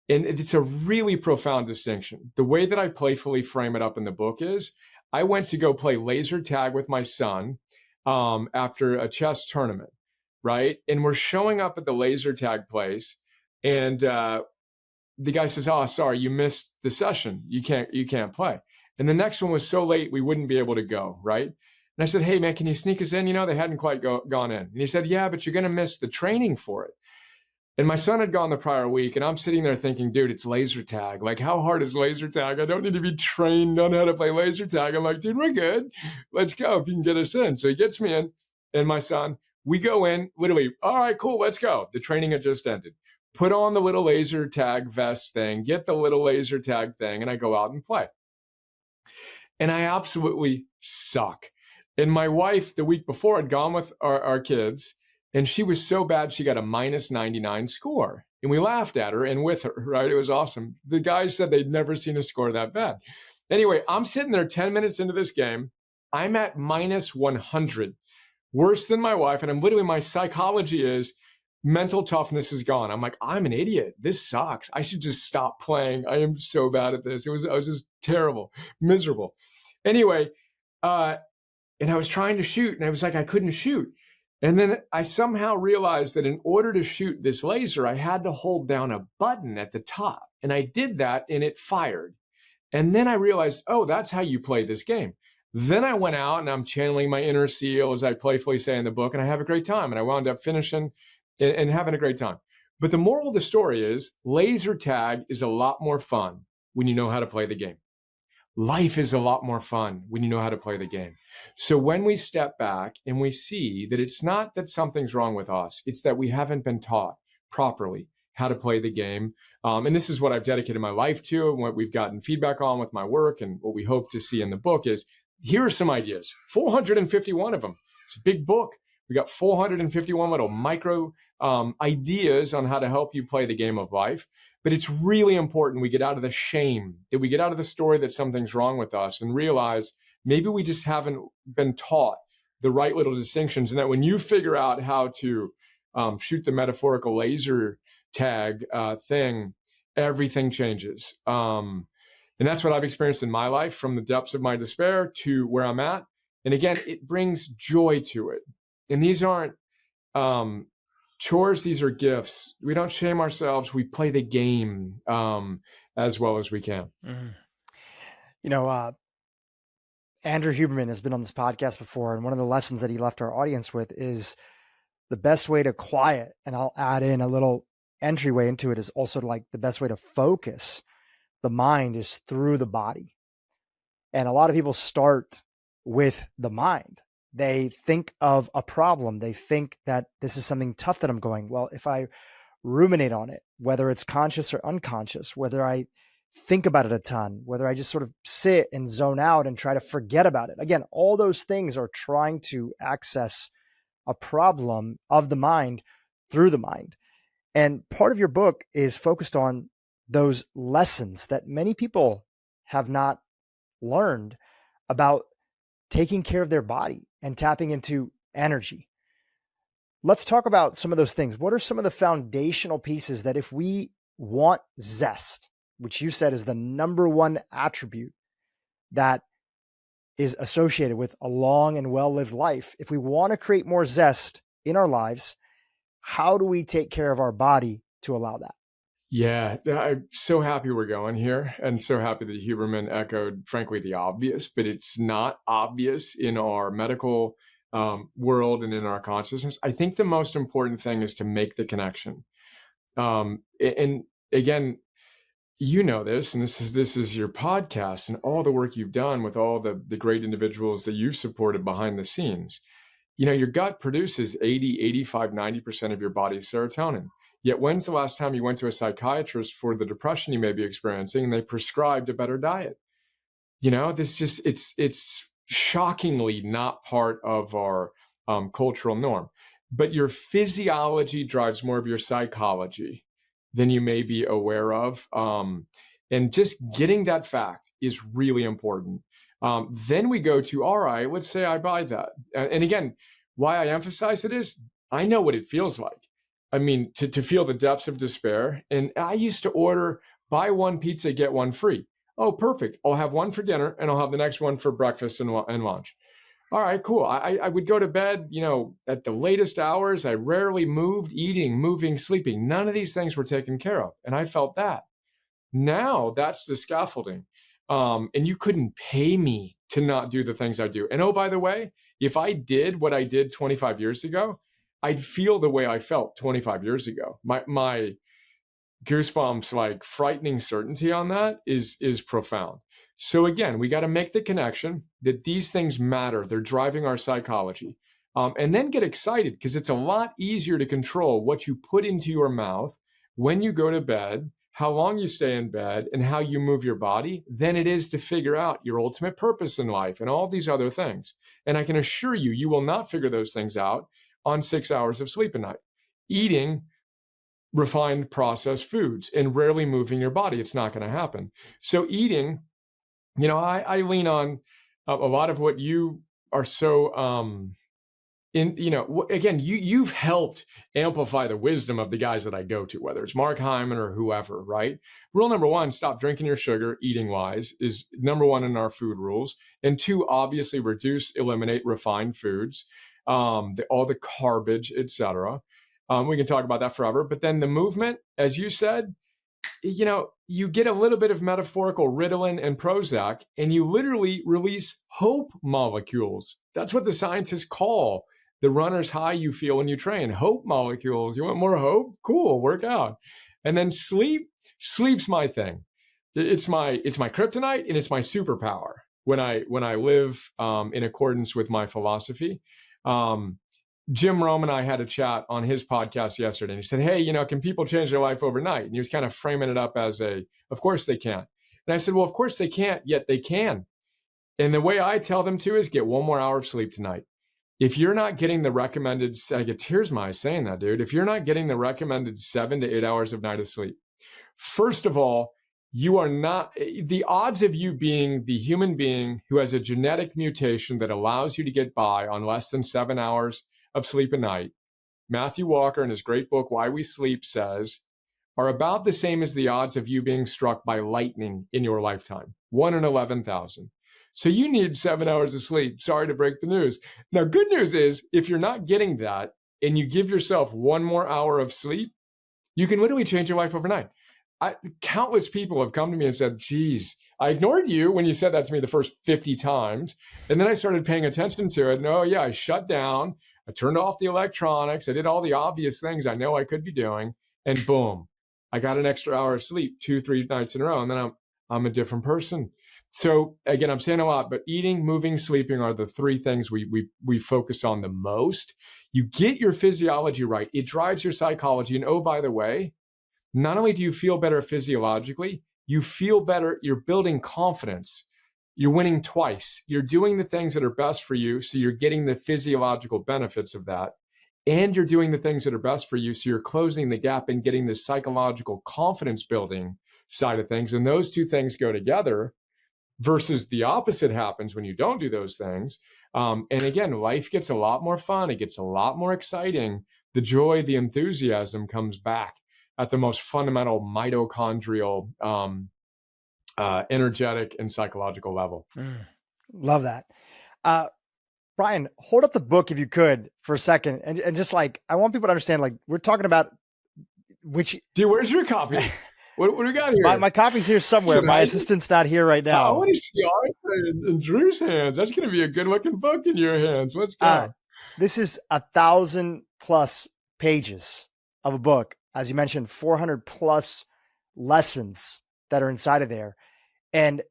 Speaker 2: it's a really profound distinction. The way that I playfully frame it up in the book is I went to go play laser tag with my son after a chess tournament, right? And we're showing up at the laser tag place, and the guy says, "Oh, sorry, you missed the session. You can't play." And the next one was so late we wouldn't be able to go, right? And I said, "Hey man, can you sneak us in?" They hadn't quite gone in. And he said, "Yeah, but you're going to miss the training for it." And my son had gone the prior week, and I'm sitting there thinking, dude, it's laser tag. Like, how hard is laser tag? I don't need to be trained on how to play laser tag. I'm like, dude, we're good. Let's go if you can get us in. So he gets me in, and my son, we go in, literally, all right, cool, let's go. The training had just ended. Put on the little laser tag vest thing, get the little laser tag thing, and I go out and play. And I absolutely suck. And my wife, the week before, had gone with our kids, and she was so bad, she got a minus 99 score. And we laughed at her and with her, right? It was awesome. The guys said they'd never seen a score that bad. Anyway, I'm sitting there 10 minutes into this game. I'm at minus 100, worse than my wife. And I'm literally, my psychology is mental toughness is gone. I'm like, I'm an idiot. This sucks. I should just stop playing. I am so bad at this. I was just terrible, miserable. Anyway, and I was trying to shoot, and I was like, I couldn't shoot. And then I somehow realized that in order to shoot this laser, I had to hold down a button at the top. And I did that, and it fired. And then I realized, oh, that's how you play this game. Then I went out, and I'm channeling my inner seal, as I playfully say in the book, and I have a great time. And I wound up finishing and having a great time. But the moral of the story is laser tag is a lot more fun when you know how to play the game. Life is a lot more fun when you know how to play the game. So when we step back and we see that it's not that something's wrong with us, it's that we haven't been taught properly how to play the game. And this is what I've dedicated my life to, and what we've gotten feedback on with my work, and what we hope to see in the book is, here are some ideas, 451 of them. It's a big book. We got 451 little micro ideas on how to help you play the game of life. But it's really important we get out of the shame, that we get out of the story that something's wrong with us, and realize maybe we just haven't been taught the right little distinctions. And that when you figure out how to shoot the metaphorical laser tag thing, everything changes. And that's what I've experienced in my life, from the depths of my despair to where I'm at. And again, it brings joy to it. And these aren't chores, these are gifts. We don't shame ourselves. We play the game as well as we can.
Speaker 1: Andrew Huberman has been on this podcast before, and one of the lessons that he left our audience with is the best way to quiet, and I'll add in a little entryway into it, is also like the best way to focus the mind is through the body. And a lot of people start with the mind. They think of a problem. They think that this is something tough that I'm going, well, if I ruminate on it, whether it's conscious or unconscious, whether I think about it a ton, whether I just sort of sit and zone out and try to forget about it. Again, all those things are trying to access a problem of the mind through the mind. And part of your book is focused on those lessons that many people have not learned about taking care of their body and tapping into energy. Let's talk about some of those things. What are some of the foundational pieces that if we want zest, which you said is the number one attribute that is associated with a long and well-lived life, if we want to create more zest in our lives, how do we take care of our body to allow that?
Speaker 2: Yeah, I'm so happy we're going here, and so happy that Huberman echoed, frankly, the obvious, but it's not obvious in our medical world and in our consciousness. I think the most important thing is to make the connection. And again, you know this, and this is your podcast and all the work you've done with all the great individuals that you've supported behind the scenes. Your gut produces 80, 85, 90% of your body's serotonin. Yet when's the last time you went to a psychiatrist for the depression you may be experiencing and they prescribed a better diet? It's shockingly not part of our cultural norm. But your physiology drives more of your psychology than you may be aware of. And just getting that fact is really important. Then we go to, all right, let's say I buy that. And again, why I emphasize it is I know what it feels like. I mean, to feel the depths of despair. And I used to order, buy one pizza, get one free. Oh, perfect. I'll have one for dinner and I'll have the next one for breakfast and lunch. All right, cool. I would go to bed, at the latest hours. I rarely moved, eating, moving, sleeping. None of these things were taken care of. And I felt that. Now that's the scaffolding. And you couldn't pay me to not do the things I do. And oh, by the way, if I did what I did 25 years ago, I'd feel the way I felt 25 years ago. My goosebumps, like frightening certainty on that is profound. So again, we got to make the connection that these things matter. They're driving our psychology. And then get excited because it's a lot easier to control what you put into your mouth when you go to bed, how long you stay in bed, and how you move your body than it is to figure out your ultimate purpose in life and all these other things. And I can assure you, you will not figure those things out on 6 hours of sleep a night. Eating refined processed foods and rarely moving your body, it's not going to happen. So eating, I lean on a lot of what you are so again, you've helped amplify the wisdom of the guys that I go to, whether it's Mark Hyman or whoever, right? Rule number one, stop drinking your sugar, eating wise, is number one in our food rules. And two, obviously eliminate refined foods, all the garbage, etc. We can talk about that forever. But then the movement, as you said, you get a little bit of metaphorical Ritalin and Prozac, and you literally release hope molecules. That's what the scientists call the runner's high you feel when you train. Hope molecules. You want more hope? Cool, work out. And then sleep's my thing. It's my kryptonite and it's my superpower when I live in accordance with my philosophy. Jim Rome and I had a chat on his podcast yesterday, and he said, hey, can people change their life overnight? And he was kind of framing it up as of course they can't. And I said, well, of course they can't, yet they can. And the way I tell them to is get 1 more hour of sleep tonight. If you're not getting the recommended, I get tears in my eyes saying that, dude. If you're not getting the recommended 7 to 8 hours of night of sleep, first of all, you are not, the odds of you being the human being who has a genetic mutation that allows you to get by on less than 7 hours of sleep a night, Matthew Walker in his great book, Why We Sleep, says, are about the same as the odds of you being struck by lightning in your lifetime, 1 in 11,000. So you need 7 hours of sleep. Sorry to break the news. Now, good news is if you're not getting that and you give yourself 1 more hour of sleep, you can literally change your life overnight. Countless people have come to me and said, geez, I ignored you when you said that to me the first 50 times. And then I started paying attention to it. And oh yeah, I shut down. I turned off the electronics. I did all the obvious things I know I could be doing. And boom, I got an extra hour of sleep 2-3 nights in a row. And then I'm a different person. So again, I'm saying a lot, but eating, moving, sleeping are the 3 things we focus on the most. You get your physiology right. It drives your psychology. And oh, by the way, not only do you feel better physiologically, you feel better. You're building confidence. You're winning twice. You're doing the things that are best for you. So you're getting the physiological benefits of that. And you're doing the things that are best for you. So you're closing the gap and getting the psychological confidence building side of things. And those 2 things go together. Versus the opposite happens when you don't do those things. And again, life gets a lot more fun. It gets a lot more exciting. The joy, the enthusiasm comes back at the most fundamental mitochondrial, energetic and psychological level.
Speaker 1: Love that. Brian, hold up the book if you could for a second. And just like, I want people to understand, like we're talking about which.
Speaker 2: Dude, where's your copy? What do we got here?
Speaker 1: My copy's here somewhere. My assistant's not here right now.
Speaker 2: I want to see Arete in Dhru's hands. That's going to be a good looking book in your hands. Let's go.
Speaker 1: This is 1,000+ pages of a book. As you mentioned, 400+ lessons that are inside of there. And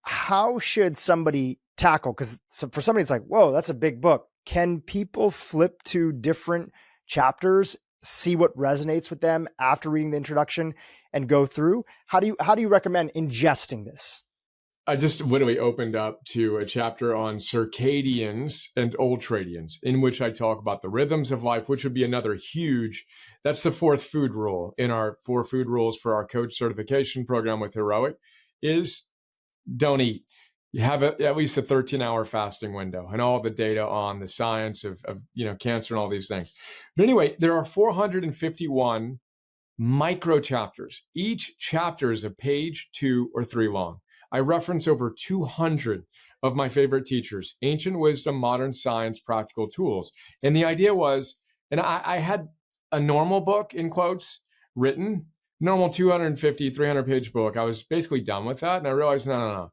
Speaker 1: how should somebody tackle? Because for somebody, it's like, whoa, that's a big book. Can people flip to different chapters, see what resonates with them after reading the introduction and go through? How do you recommend ingesting this?
Speaker 2: I just literally opened up to a chapter on circadians and ultradians, in which I talk about the rhythms of life, which would be another huge, that's the fourth food rule in our 4 food rules for our coach certification program with Heroic, is don't eat. You have at least a 13-hour fasting window, and all the data on the science of cancer and all these things. But anyway, there are 451 micro chapters. Each chapter is a page, 2 or 3 long. I reference over 200 of my favorite teachers, ancient wisdom, modern science, practical tools. And the idea was, and I had a normal book, in quotes, written, normal 250, 300 page book. I was basically done with that. And I realized, no.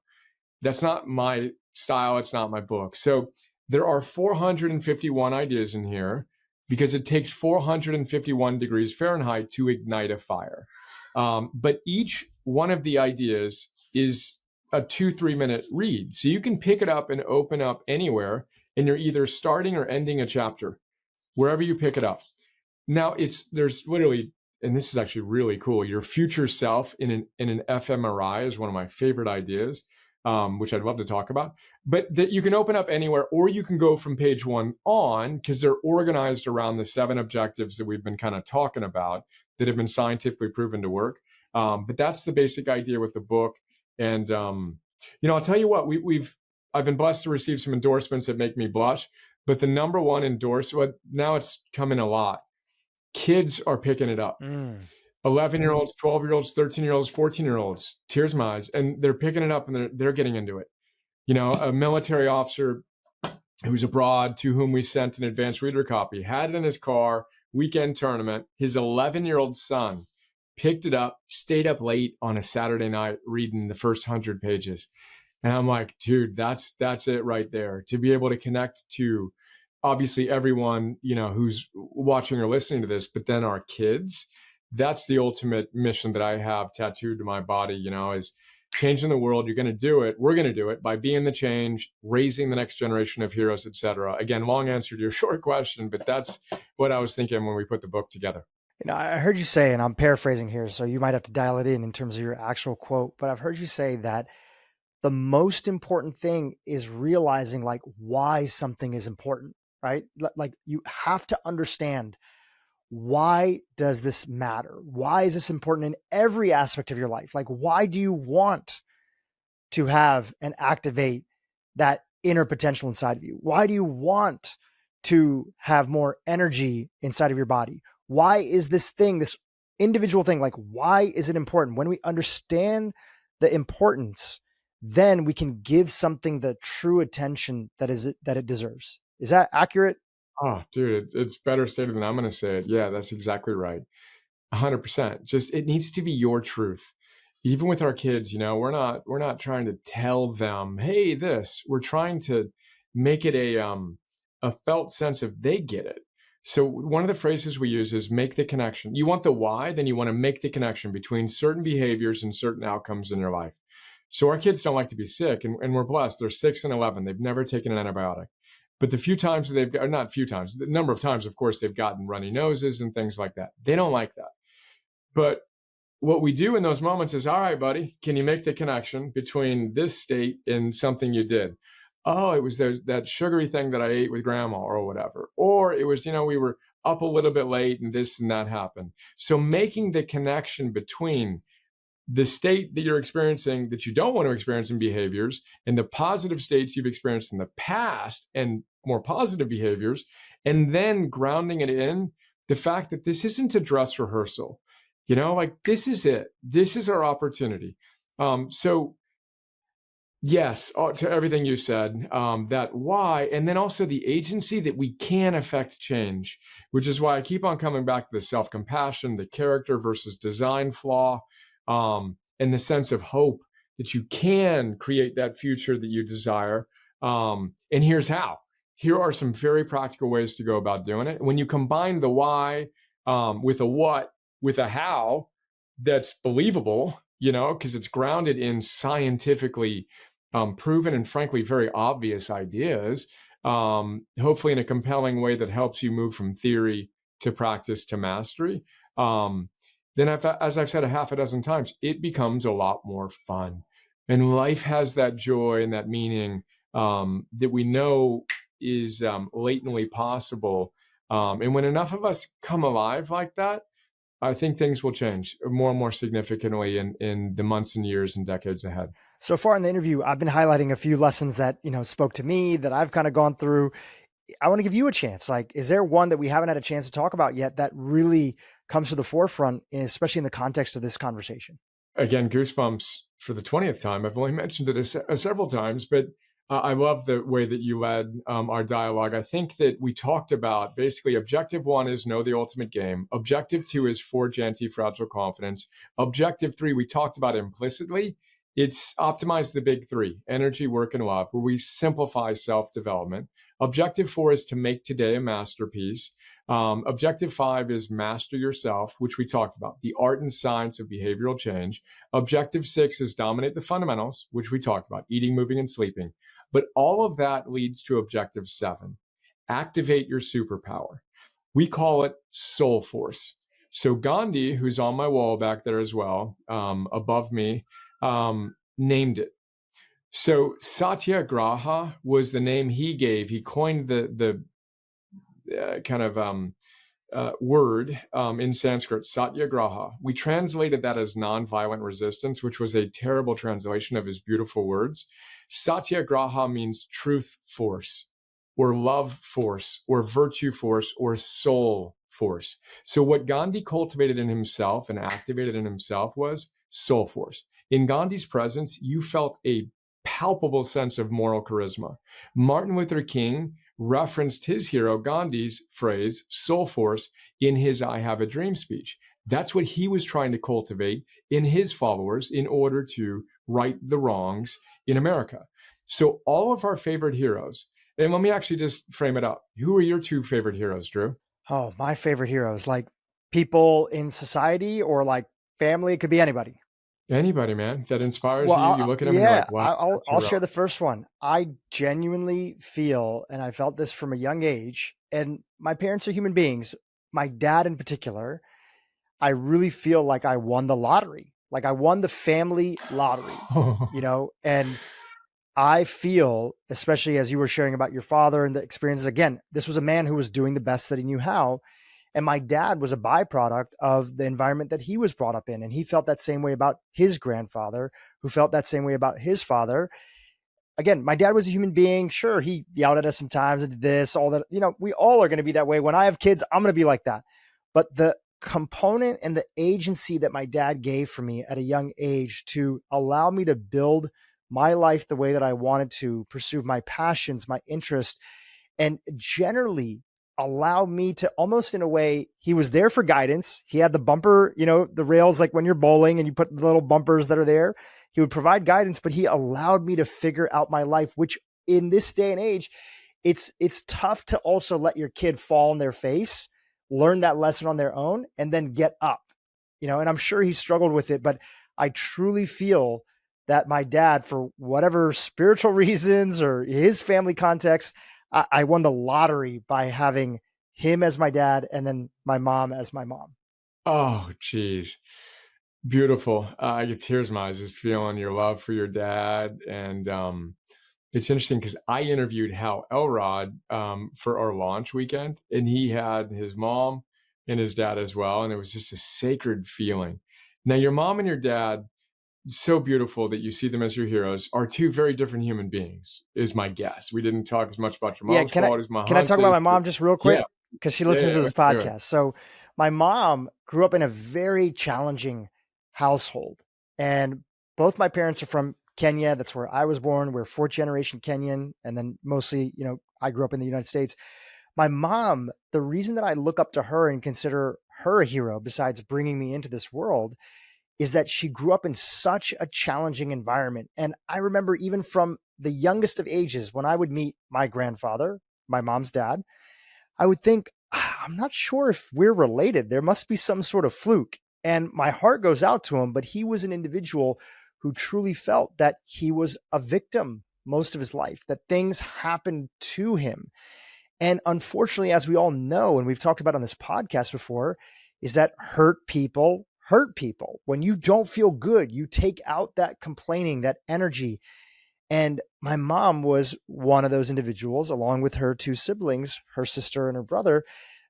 Speaker 2: That's not my style. It's not my book. So there are 451 ideas in here because it takes 451 degrees Fahrenheit to ignite a fire. But each one of the ideas is a 2-3 minute read. So you can pick it up and open up anywhere, and you're either starting or ending a chapter, wherever you pick it up. Now there's literally, and this is actually really cool, your future self in an fMRI is one of my favorite ideas, which I'd love to talk about. But that you can open up anywhere, or you can go from page 1 on, because they're organized around the 7 objectives that we've been kind of talking about that have been scientifically proven to work. But that's the basic idea with the book. And I'll tell you what, I've been blessed to receive some endorsements that make me blush. But the number one endorsement, now it's coming a lot. Kids are picking it up. 11-year-olds, 12-year-olds, 13-year-olds, 14-year-olds, tears in my eyes, and they're picking it up and they're getting into it. A military officer who's abroad, to whom we sent an advanced reader copy, had it in his car, weekend tournament. His 11-year-old son picked it up, stayed up late on a Saturday night reading the first 100 pages. And I'm like, dude, that's it right there. To be able to connect to obviously everyone, who's watching or listening to this, but then our kids, that's the ultimate mission that I have tattooed to my body, is changing the world. You're going to do it. We're going to do it by being the change, raising the next generation of heroes, et cetera. Again, long answer to your short question, but that's what I was thinking when we put the book together.
Speaker 1: I heard you say, and I'm paraphrasing here, so you might have to dial it in terms of your actual quote, but I've heard you say that the most important thing is realizing why something is important, right? Like you have to understand, why does this matter? Why is this important in every aspect of your life? Why do you want to have and activate that inner potential inside of you? Why do you want to have more energy inside of your body? Why is this thing, this individual thing, why is it important? When we understand the importance, then we can give something the true attention that it deserves. Is that accurate?
Speaker 2: Oh, dude, it's better stated than I'm going to say it. Yeah, that's exactly right. 100%. Just, it needs to be your truth. Even with our kids, we're not trying to tell them, hey, this. We're trying to make it a felt sense of they get it. So one of the phrases we use is make the connection. You want the why, then you want to make the connection between certain behaviors and certain outcomes in your life. So our kids don't like to be sick, and we're blessed. They're 6 and 11. They've never taken an antibiotic. But the few times the number of times, of course, they've gotten runny noses and things like that. They don't like that. But what we do in those moments is, all right, buddy, can you make the connection between this state and something you did? Oh, it was that sugary thing that I ate with grandma or whatever. Or it was, we were up a little bit late and this and that happened. So making the connection between the state that you're experiencing that you don't want to experience in behaviors and the positive states you've experienced in the past and more positive behaviors, and then grounding it in the fact that this isn't a dress rehearsal. This is it. This is our opportunity. So yes, to everything you said, that why, and then also the agency that we can affect change, which is why I keep on coming back to the self-compassion, the character versus design flaw, and the sense of hope that you can create that future that you desire. And here's how. here are some very practical ways to go about doing it. When you combine the why with a what, with a how that's believable, because it's grounded in scientifically proven and frankly very obvious ideas, hopefully in a compelling way that helps you move from theory to practice to mastery, then as I've said a half a dozen times, it becomes a lot more fun. And life has that joy and that meaning that we know is latently possible. And when enough of us come alive like that, I think things will change more and more significantly in the months and years and decades ahead.
Speaker 1: So far in the interview, I've been highlighting a few lessons that, spoke to me, that I've kind of gone through. I want to give you a chance. Like, is there one that we haven't had a chance to talk about yet that really comes to the forefront, especially in the context of this conversation?
Speaker 2: Again, goosebumps for the 20th time. I've only mentioned it several times, but I love the way that you led our dialogue. I think that we talked about basically objective 1 is know the ultimate game. Objective 2 is forge anti-fragile confidence. Objective 3, we talked about implicitly. It's optimize the big 3, energy, work, and love, where we simplify self-development. Objective 4 is to make today a masterpiece. Objective 5 is master yourself, which we talked about, the art and science of behavioral change. Objective 6 is dominate the fundamentals, which we talked about, eating, moving, and sleeping. But all of that leads to objective 7, activate your superpower. We call it soul force. So Gandhi, who's on my wall back there as well, above me, named it. So Satyagraha was the name he gave. He coined the kind of word in Sanskrit, satyagraha. We translated that as nonviolent resistance, which was a terrible translation of his beautiful words. Satyagraha means truth force, or love force, or virtue force, or soul force. So what Gandhi cultivated in himself and activated in himself was soul force. In Gandhi's presence, you felt a palpable sense of moral charisma. Martin Luther King referenced his hero Gandhi's phrase, soul force, in his I Have a Dream speech. That's what he was trying to cultivate in his followers in order to right the wrongs in America. So all of our favorite heroes, and let me actually just frame it up. Who are your 2 favorite heroes, Dhru?
Speaker 1: Oh, my favorite heroes, like people in society or like family. It could be anybody.
Speaker 2: Anybody, man, that inspires
Speaker 1: Well,
Speaker 2: you. You look at them and you're like, wow,
Speaker 1: I'll share the first one. I genuinely feel, and I felt this from a young age, and my parents are human beings. My dad in particular, I really feel like I won the lottery. Like I won the family lottery, and I feel, especially as you were sharing about your father and the experiences, again, this was a man who was doing the best that he knew how. And my dad was a byproduct of the environment that he was brought up in. And he felt that same way about his grandfather, who felt that same way about his father. Again, my dad was a human being. Sure, he yelled at us sometimes and did this, all that. We all are going to be that way. When I have kids, I'm going to be like that. But the component and the agency that my dad gave for me at a young age to allow me to build my life the way that I wanted to, pursue my passions, my interest, and generally allow me to, almost in a way, he was there for guidance. He had the bumper, the rails, like when you're bowling and you put the little bumpers that are there, he would provide guidance, but he allowed me to figure out my life, which in this day and age, it's tough to also let your kid fall on their face, learn that lesson on their own, and then get up, and I'm sure he struggled with it, but I truly feel that my dad, for whatever spiritual reasons or his family context, I won the lottery by having him as my dad and then my mom as my mom.
Speaker 2: Oh, geez. Beautiful. I get tears in my eyes just feeling your love for your dad. And it's interesting because I interviewed Hal Elrod for our launch weekend, and he had his mom and his dad as well. And it was just a sacred feeling. Now, your mom and your dad, so beautiful that you see them as your heroes, are 2 very different human beings, is my guess. We didn't talk as much about your mom's qualities.
Speaker 1: Can I talk about my mom just real quick?
Speaker 2: Yeah.
Speaker 1: Because she listens to this podcast. So my mom grew up in a very challenging household, and both my parents are from Kenya. That's where I was born. We're 4th generation Kenyan. And then mostly, I grew up in the United States. My mom, the reason that I look up to her and consider her a hero, besides bringing me into this world, is that she grew up in such a challenging environment. And I remember even from the youngest of ages, when I would meet my grandfather, my mom's dad, I would think, I'm not sure if we're related. There must be some sort of fluke. And my heart goes out to him, but he was an individual who truly felt that he was a victim most of his life, that things happened to him. And unfortunately, as we all know, and we've talked about on this podcast before, is that hurt people hurt people. When you don't feel good, you take out that complaining, that energy. And my mom was one of those individuals, along with her two siblings, her sister and her brother,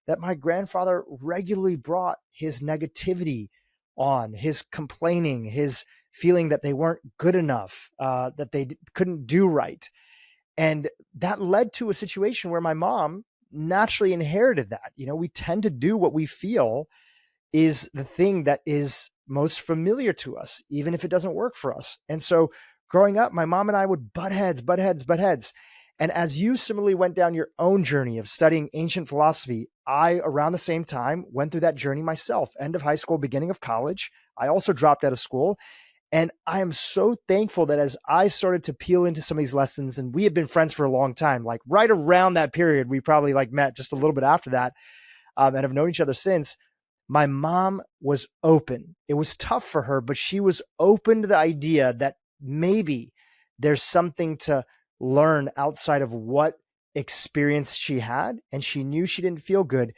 Speaker 1: that my grandfather regularly brought his negativity on, his complaining, his feeling that they weren't good enough, that they couldn't do right. And that led to a situation where my mom naturally inherited that. We tend to do what we feel is the thing that is most familiar to us, even if it doesn't work for us. And so growing up, my mom and I would butt heads. And as you similarly went down your own journey of studying ancient philosophy, I, around the same time, went through that journey myself, end of high school, beginning of college. I also dropped out of school. And I am so thankful that as I started to peel into some of these lessons, and we had been friends for a long time, like right around that period, we probably met just a little bit after that, and have known each other since. My mom was open. It was tough for her, but she was open to the idea that maybe there's something to learn outside of what experience she had. And she knew she didn't feel good.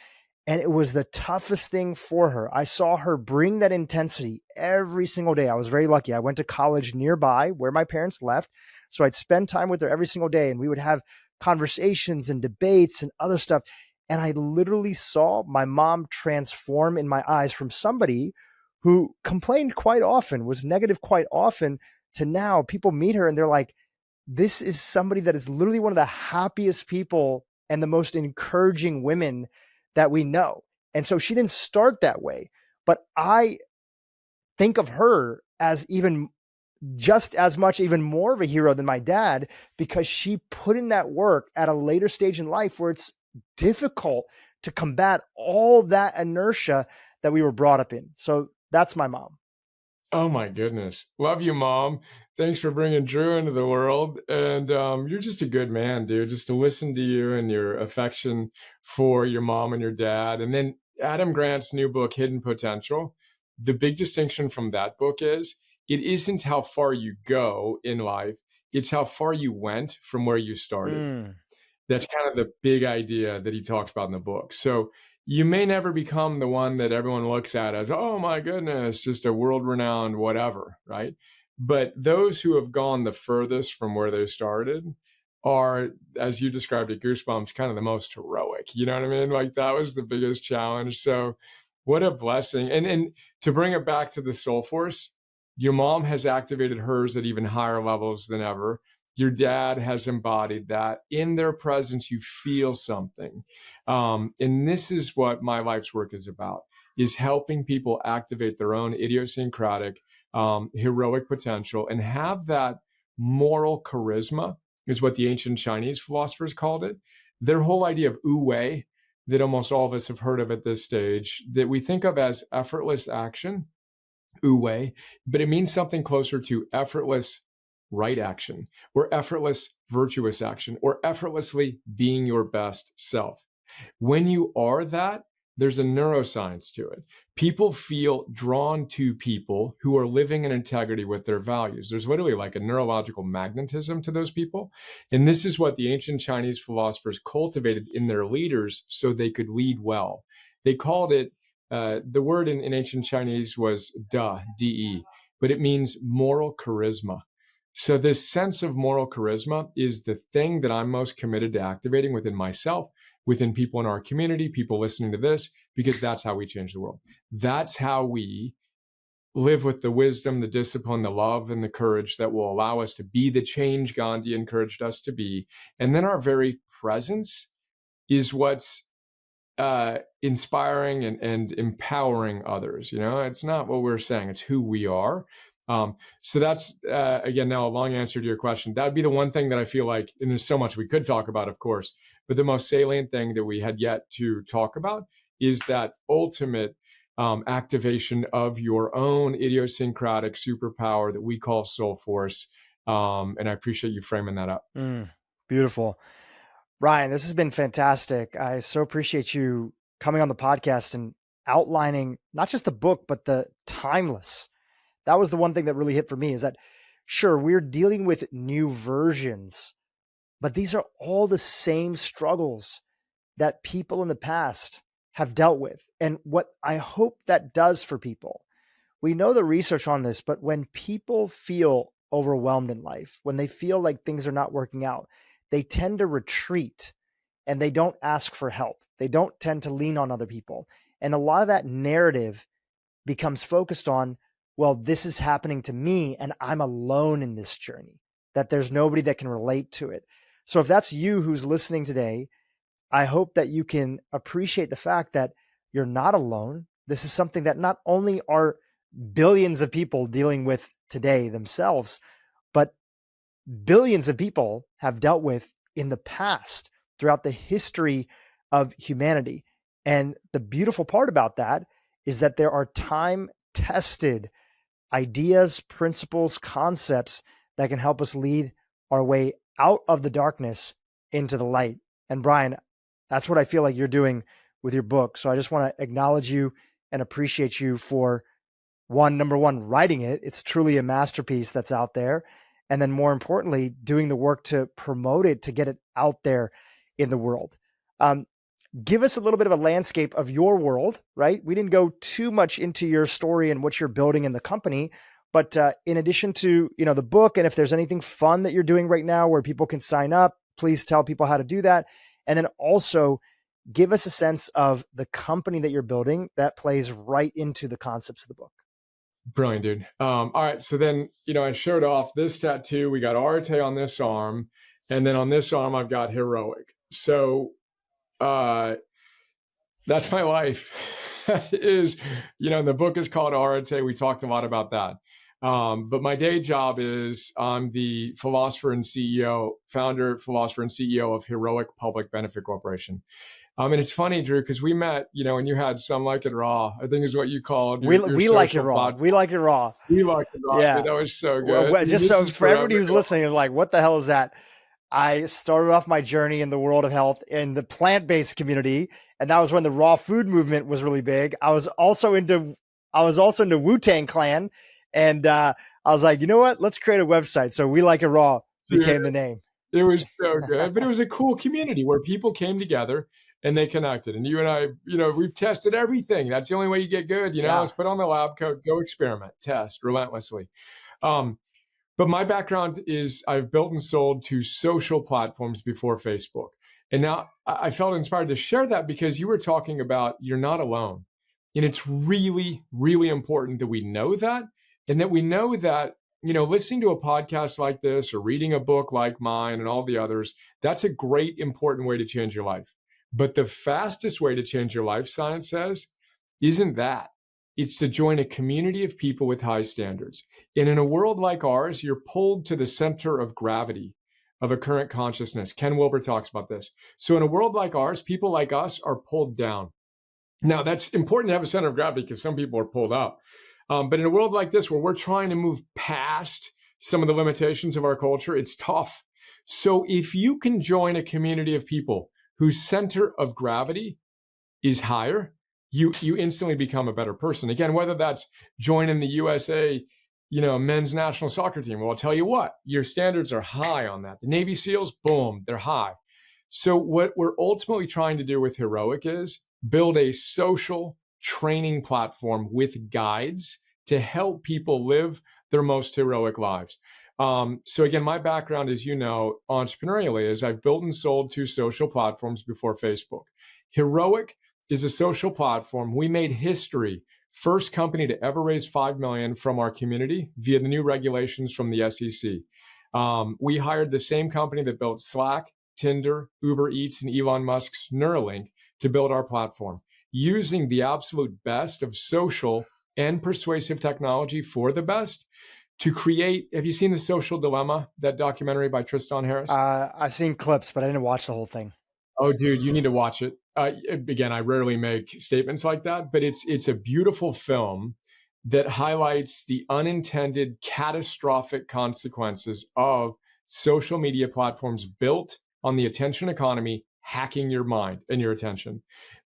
Speaker 1: And it was the toughest thing for her. I saw her bring that intensity every single day. I was very lucky. I went to college nearby where my parents left. So I'd spend time with her every single day, and we would have conversations and debates and other stuff. And I literally saw my mom transform in my eyes from somebody who complained quite often, was negative quite often, to now people meet her and they're like, this is somebody that is literally one of the happiest people and the most encouraging women that we know. And so she didn't start that way, but I think of her as even just as much, even more of a hero than my dad, because she put in that work at a later stage in life where it's difficult to combat all that inertia that we were brought up in. So that's my mom.
Speaker 2: Oh my goodness. Love you, Mom. Thanks for bringing Dhru into the world. And you're just a good man, dude. Just to listen to you and your affection for your mom and your dad. And then Adam Grant's new book, Hidden Potential. The big distinction from that book is it isn't how far you go in life, it's how far you went from where you started. That's kind of the big idea that he talks about in the book. So you may never become the one that everyone looks at as, oh my goodness, just a world-renowned whatever, right? But those who have gone the furthest from where they started are, as you described it, Goosebumps, kind of the most heroic. You know what I mean? Like that was the biggest challenge. So what a blessing. And to bring it back to the soul force, your mom has activated hers at even higher levels than ever. Your dad has embodied that. In their presence, you feel something. And this is what my life's work is about, is helping people activate their own idiosyncratic, heroic potential and have that moral charisma, is what the ancient Chinese philosophers called it. Their whole idea of wu wei, that almost all of us have heard of at this stage, that we think of as effortless action, wu wei, but it means something closer to effortless right action, or effortless virtuous action, or effortlessly being your best self. When you are that, there's a neuroscience to it. People feel drawn to people who are living in integrity with their values. There's literally like a neurological magnetism to those people. And this is what the ancient Chinese philosophers cultivated in their leaders so they could lead well. They called it, the word in ancient Chinese was da, D-E, but it means moral charisma. So this sense of moral charisma is the thing that I'm most committed to activating within myself, within people in our community, people listening to this, because that's how we change the world. That's how we live with the wisdom, the discipline, the love, and the courage that will allow us to be the change Gandhi encouraged us to be. And then our very presence is what's inspiring and empowering others. You know, it's not what we're saying, it's who we are. So that's, again, now a long answer to your question. That would be the one thing that I feel like, and there's so much we could talk about, of course, but the most salient thing that we had yet to talk about is that ultimate activation of your own idiosyncratic superpower that we call soul force. And I appreciate you framing that up.
Speaker 1: Beautiful. Ryan, this has been fantastic. I so appreciate you coming on the podcast and outlining not just the book, but the timeless. That was the one thing that really hit for me is that, sure, we're dealing with new versions, but these are all the same struggles that people in the past have dealt with. And what I hope that does for people, we know the research on this, but when people feel overwhelmed in life, when they feel like things are not working out, they tend to retreat and they don't ask for help. They don't tend to lean on other people. And a lot of that narrative becomes focused on, well, this is happening to me and I'm alone in this journey, that there's nobody that can relate to it. So if that's you who's listening today, I hope that you can appreciate the fact that you're not alone. This is something that not only are billions of people dealing with today themselves, but billions of people have dealt with in the past throughout the history of humanity. And the beautiful part about that is that there are time-tested ideas, principles, concepts that can help us lead our way out of the darkness into the light. And Brian, that's what I feel like you're doing with your book. So I just want to acknowledge you and appreciate you for number one, writing it. It's truly a masterpiece that's out there. And then more importantly, doing the work to promote it, to get it out there in the world. Give us a little bit of a landscape of your world, right? We didn't go too much into your story and what you're building in the company, but in addition to, the book, and if there's anything fun that you're doing right now where people can sign up, please tell people how to do that. And then also give us a sense of the company that you're building that plays right into the concepts of the book.
Speaker 2: Brilliant, dude. All right. So then, I showed off this tattoo. We got Arete on this arm. And then on this arm, I've got heroic. So that's my life. The book is called Arete. We talked a lot about that. But my day job is I'm the founder, philosopher, and CEO of Heroic Public Benefit Corporation. And it's funny, Dhru, because we met, when you had Some Like It Raw, I think is what you called your
Speaker 1: we like it raw.
Speaker 2: platform.
Speaker 1: We like it raw.
Speaker 2: We like it raw.
Speaker 1: Yeah.
Speaker 2: Dude, that was so good.
Speaker 1: Well, just so for everybody who's listening is like, what the hell is that? I started off my journey in the world of health in the plant-based community. And that was when the raw food movement was really big. I was also into Wu-Tang Clan. And I was like, you know what? Let's create a website. So We Like It Raw became the name.
Speaker 2: It was so good. But it was a cool community where people came together and they connected. And you and I, we've tested everything. That's the only way you get good. Let's put on the lab coat, go experiment, test relentlessly. But my background is I've built and sold to social platforms before Facebook. And now I felt inspired to share that because you were talking about you're not alone. And it's really, really important that we know that. And that we know that, listening to a podcast like this or reading a book like mine and all the others, that's a great, important way to change your life. But the fastest way to change your life, science says, isn't that. It's to join a community of people with high standards. And in a world like ours, you're pulled to the center of gravity of a current consciousness. Ken Wilber talks about this. So in a world like ours, people like us are pulled down. Now, that's important to have a center of gravity because some people are pulled up. But in a world like this, where we're trying to move past some of the limitations of our culture, it's tough. So if you can join a community of people whose center of gravity is higher, you instantly become a better person. Again, whether that's joining the USA, men's national soccer team. Well, I'll tell you what, your standards are high on that. The Navy SEALs, boom, they're high. So what we're ultimately trying to do with Heroic is build a social training platform with guides to help people live their most heroic lives. So again, my background, as you know, entrepreneurially, is I've built and sold to social platforms before Facebook. Heroic is a social platform. We made history. First company to ever raise $5 million from our community via the new regulations from the SEC. We hired the same company that built Slack, Tinder, Uber Eats, and Elon Musk's Neuralink to build our platform, using the absolute best of social and persuasive technology for the best to create. Have you seen The Social Dilemma, that documentary by Tristan Harris?
Speaker 1: I've seen clips, but I didn't watch the whole thing.
Speaker 2: Oh, dude, you need to watch it. Again, I rarely make statements like that, but it's a beautiful film that highlights the unintended catastrophic consequences of social media platforms built on the attention economy hacking your mind and your attention.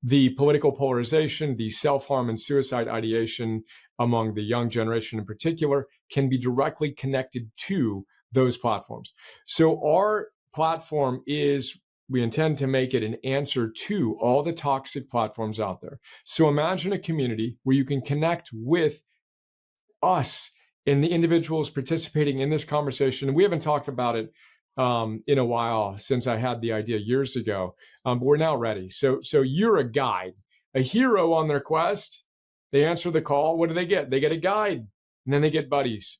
Speaker 2: The political polarization, the self-harm and suicide ideation among the young generation in particular can be directly connected to those platforms. So our platform we intend to make it an answer to all the toxic platforms out there. So imagine a community where you can connect with us and the individuals participating in this conversation. We haven't talked about it in a while since I had the idea years ago, but we're now ready. So you're a guide, a hero on their quest. They answer the call. What do they get? They get a guide, and then they get buddies.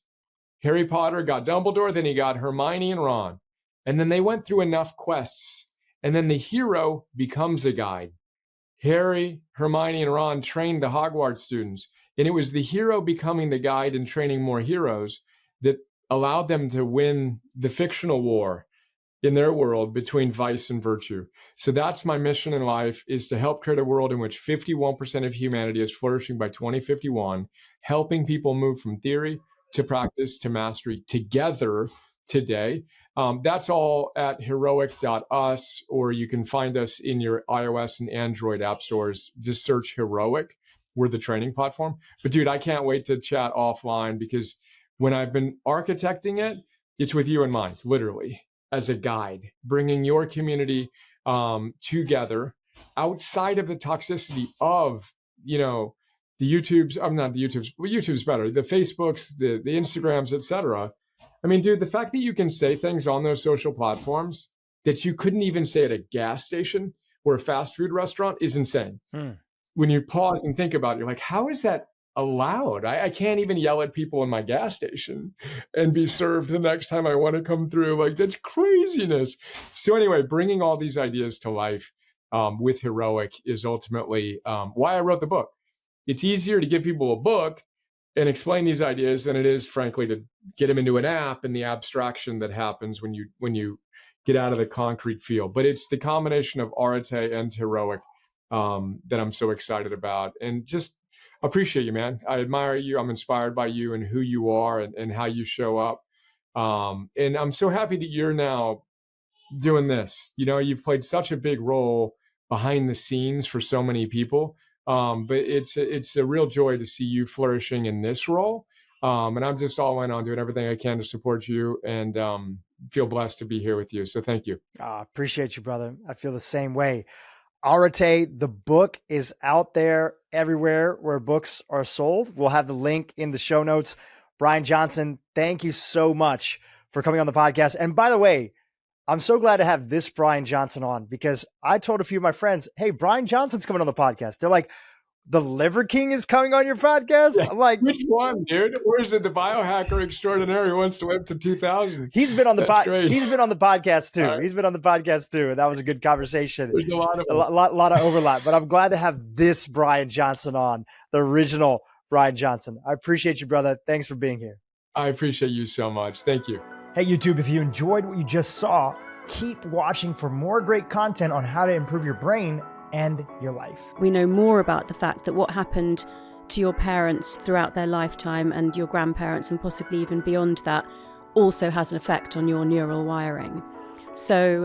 Speaker 2: Harry Potter got Dumbledore, then he got Hermione and Ron. And then they went through enough quests, and then the hero becomes a guide. Harry, Hermione, and Ron trained the Hogwarts students, and it was the hero becoming the guide and training more heroes that allowed them to win the fictional war in their world between vice and virtue. So that's my mission in life, is to help create a world in which 51% of humanity is flourishing by 2051, helping people move from theory to practice to mastery together today. That's all at heroic.us, or you can find us in your iOS and Android app stores. Just search Heroic. We're the training platform. But dude, I can't wait to chat offline, because when I've been architecting it, it's with you in mind, literally, as a guide, bringing your community together outside of the toxicity of, the YouTubes. I'm not the YouTubes, but YouTube's better. The Facebooks, the Instagrams, etc. I mean, dude, the fact that you can say things on those social platforms that you couldn't even say at a gas station or a fast food restaurant is insane. When you pause and think about it, you're like, how is that allowed? I can't even yell at people in my gas station and be served the next time I want to come through. Like, that's craziness. So anyway, bringing all these ideas to life with Heroic is ultimately why I wrote the book. It's easier to give people a book and explain these ideas than it is, frankly, to get them into an app and the abstraction that happens when you get out of the concrete field. But it's the combination of Arete and Heroic that I'm so excited about, and just appreciate you, man. I admire you. I'm inspired by you and who you are and how you show up. And I'm so happy that you're now doing this. You've played such a big role behind the scenes for so many people. But it's a real joy to see you flourishing in this role. And I'm just all in on doing everything I can to support you, and feel blessed to be here with you. So thank you.
Speaker 1: Appreciate you, brother. I feel the same way. Areté, the book is out there everywhere where books are sold. We'll have the link in the show notes. Brian Johnson, thank you so much for coming on the podcast. And by the way, I'm so glad to have this Brian Johnson on, because I told a few of my friends, hey, Brian Johnson's coming on the podcast. They're like, the Liver King is coming on your podcast? Yeah. I'm like,
Speaker 2: which one, dude? Or is it the biohacker extraordinaire who wants to live to 2000?
Speaker 1: He's been on the He's been on the podcast too. Right. He's been on the podcast too. And that was a good conversation.
Speaker 2: There's a
Speaker 1: lot of overlap, but I'm glad to have this Brian Johnson on, the original Brian Johnson. I appreciate you, brother. Thanks for being here.
Speaker 2: I appreciate you so much. Thank you.
Speaker 1: Hey, YouTube, if you enjoyed what you just saw, keep watching for more great content on how to improve your brain and your life.
Speaker 3: We know more about the fact that what happened to your parents throughout their lifetime and your grandparents, and possibly even beyond that, also has an effect on your neural wiring. So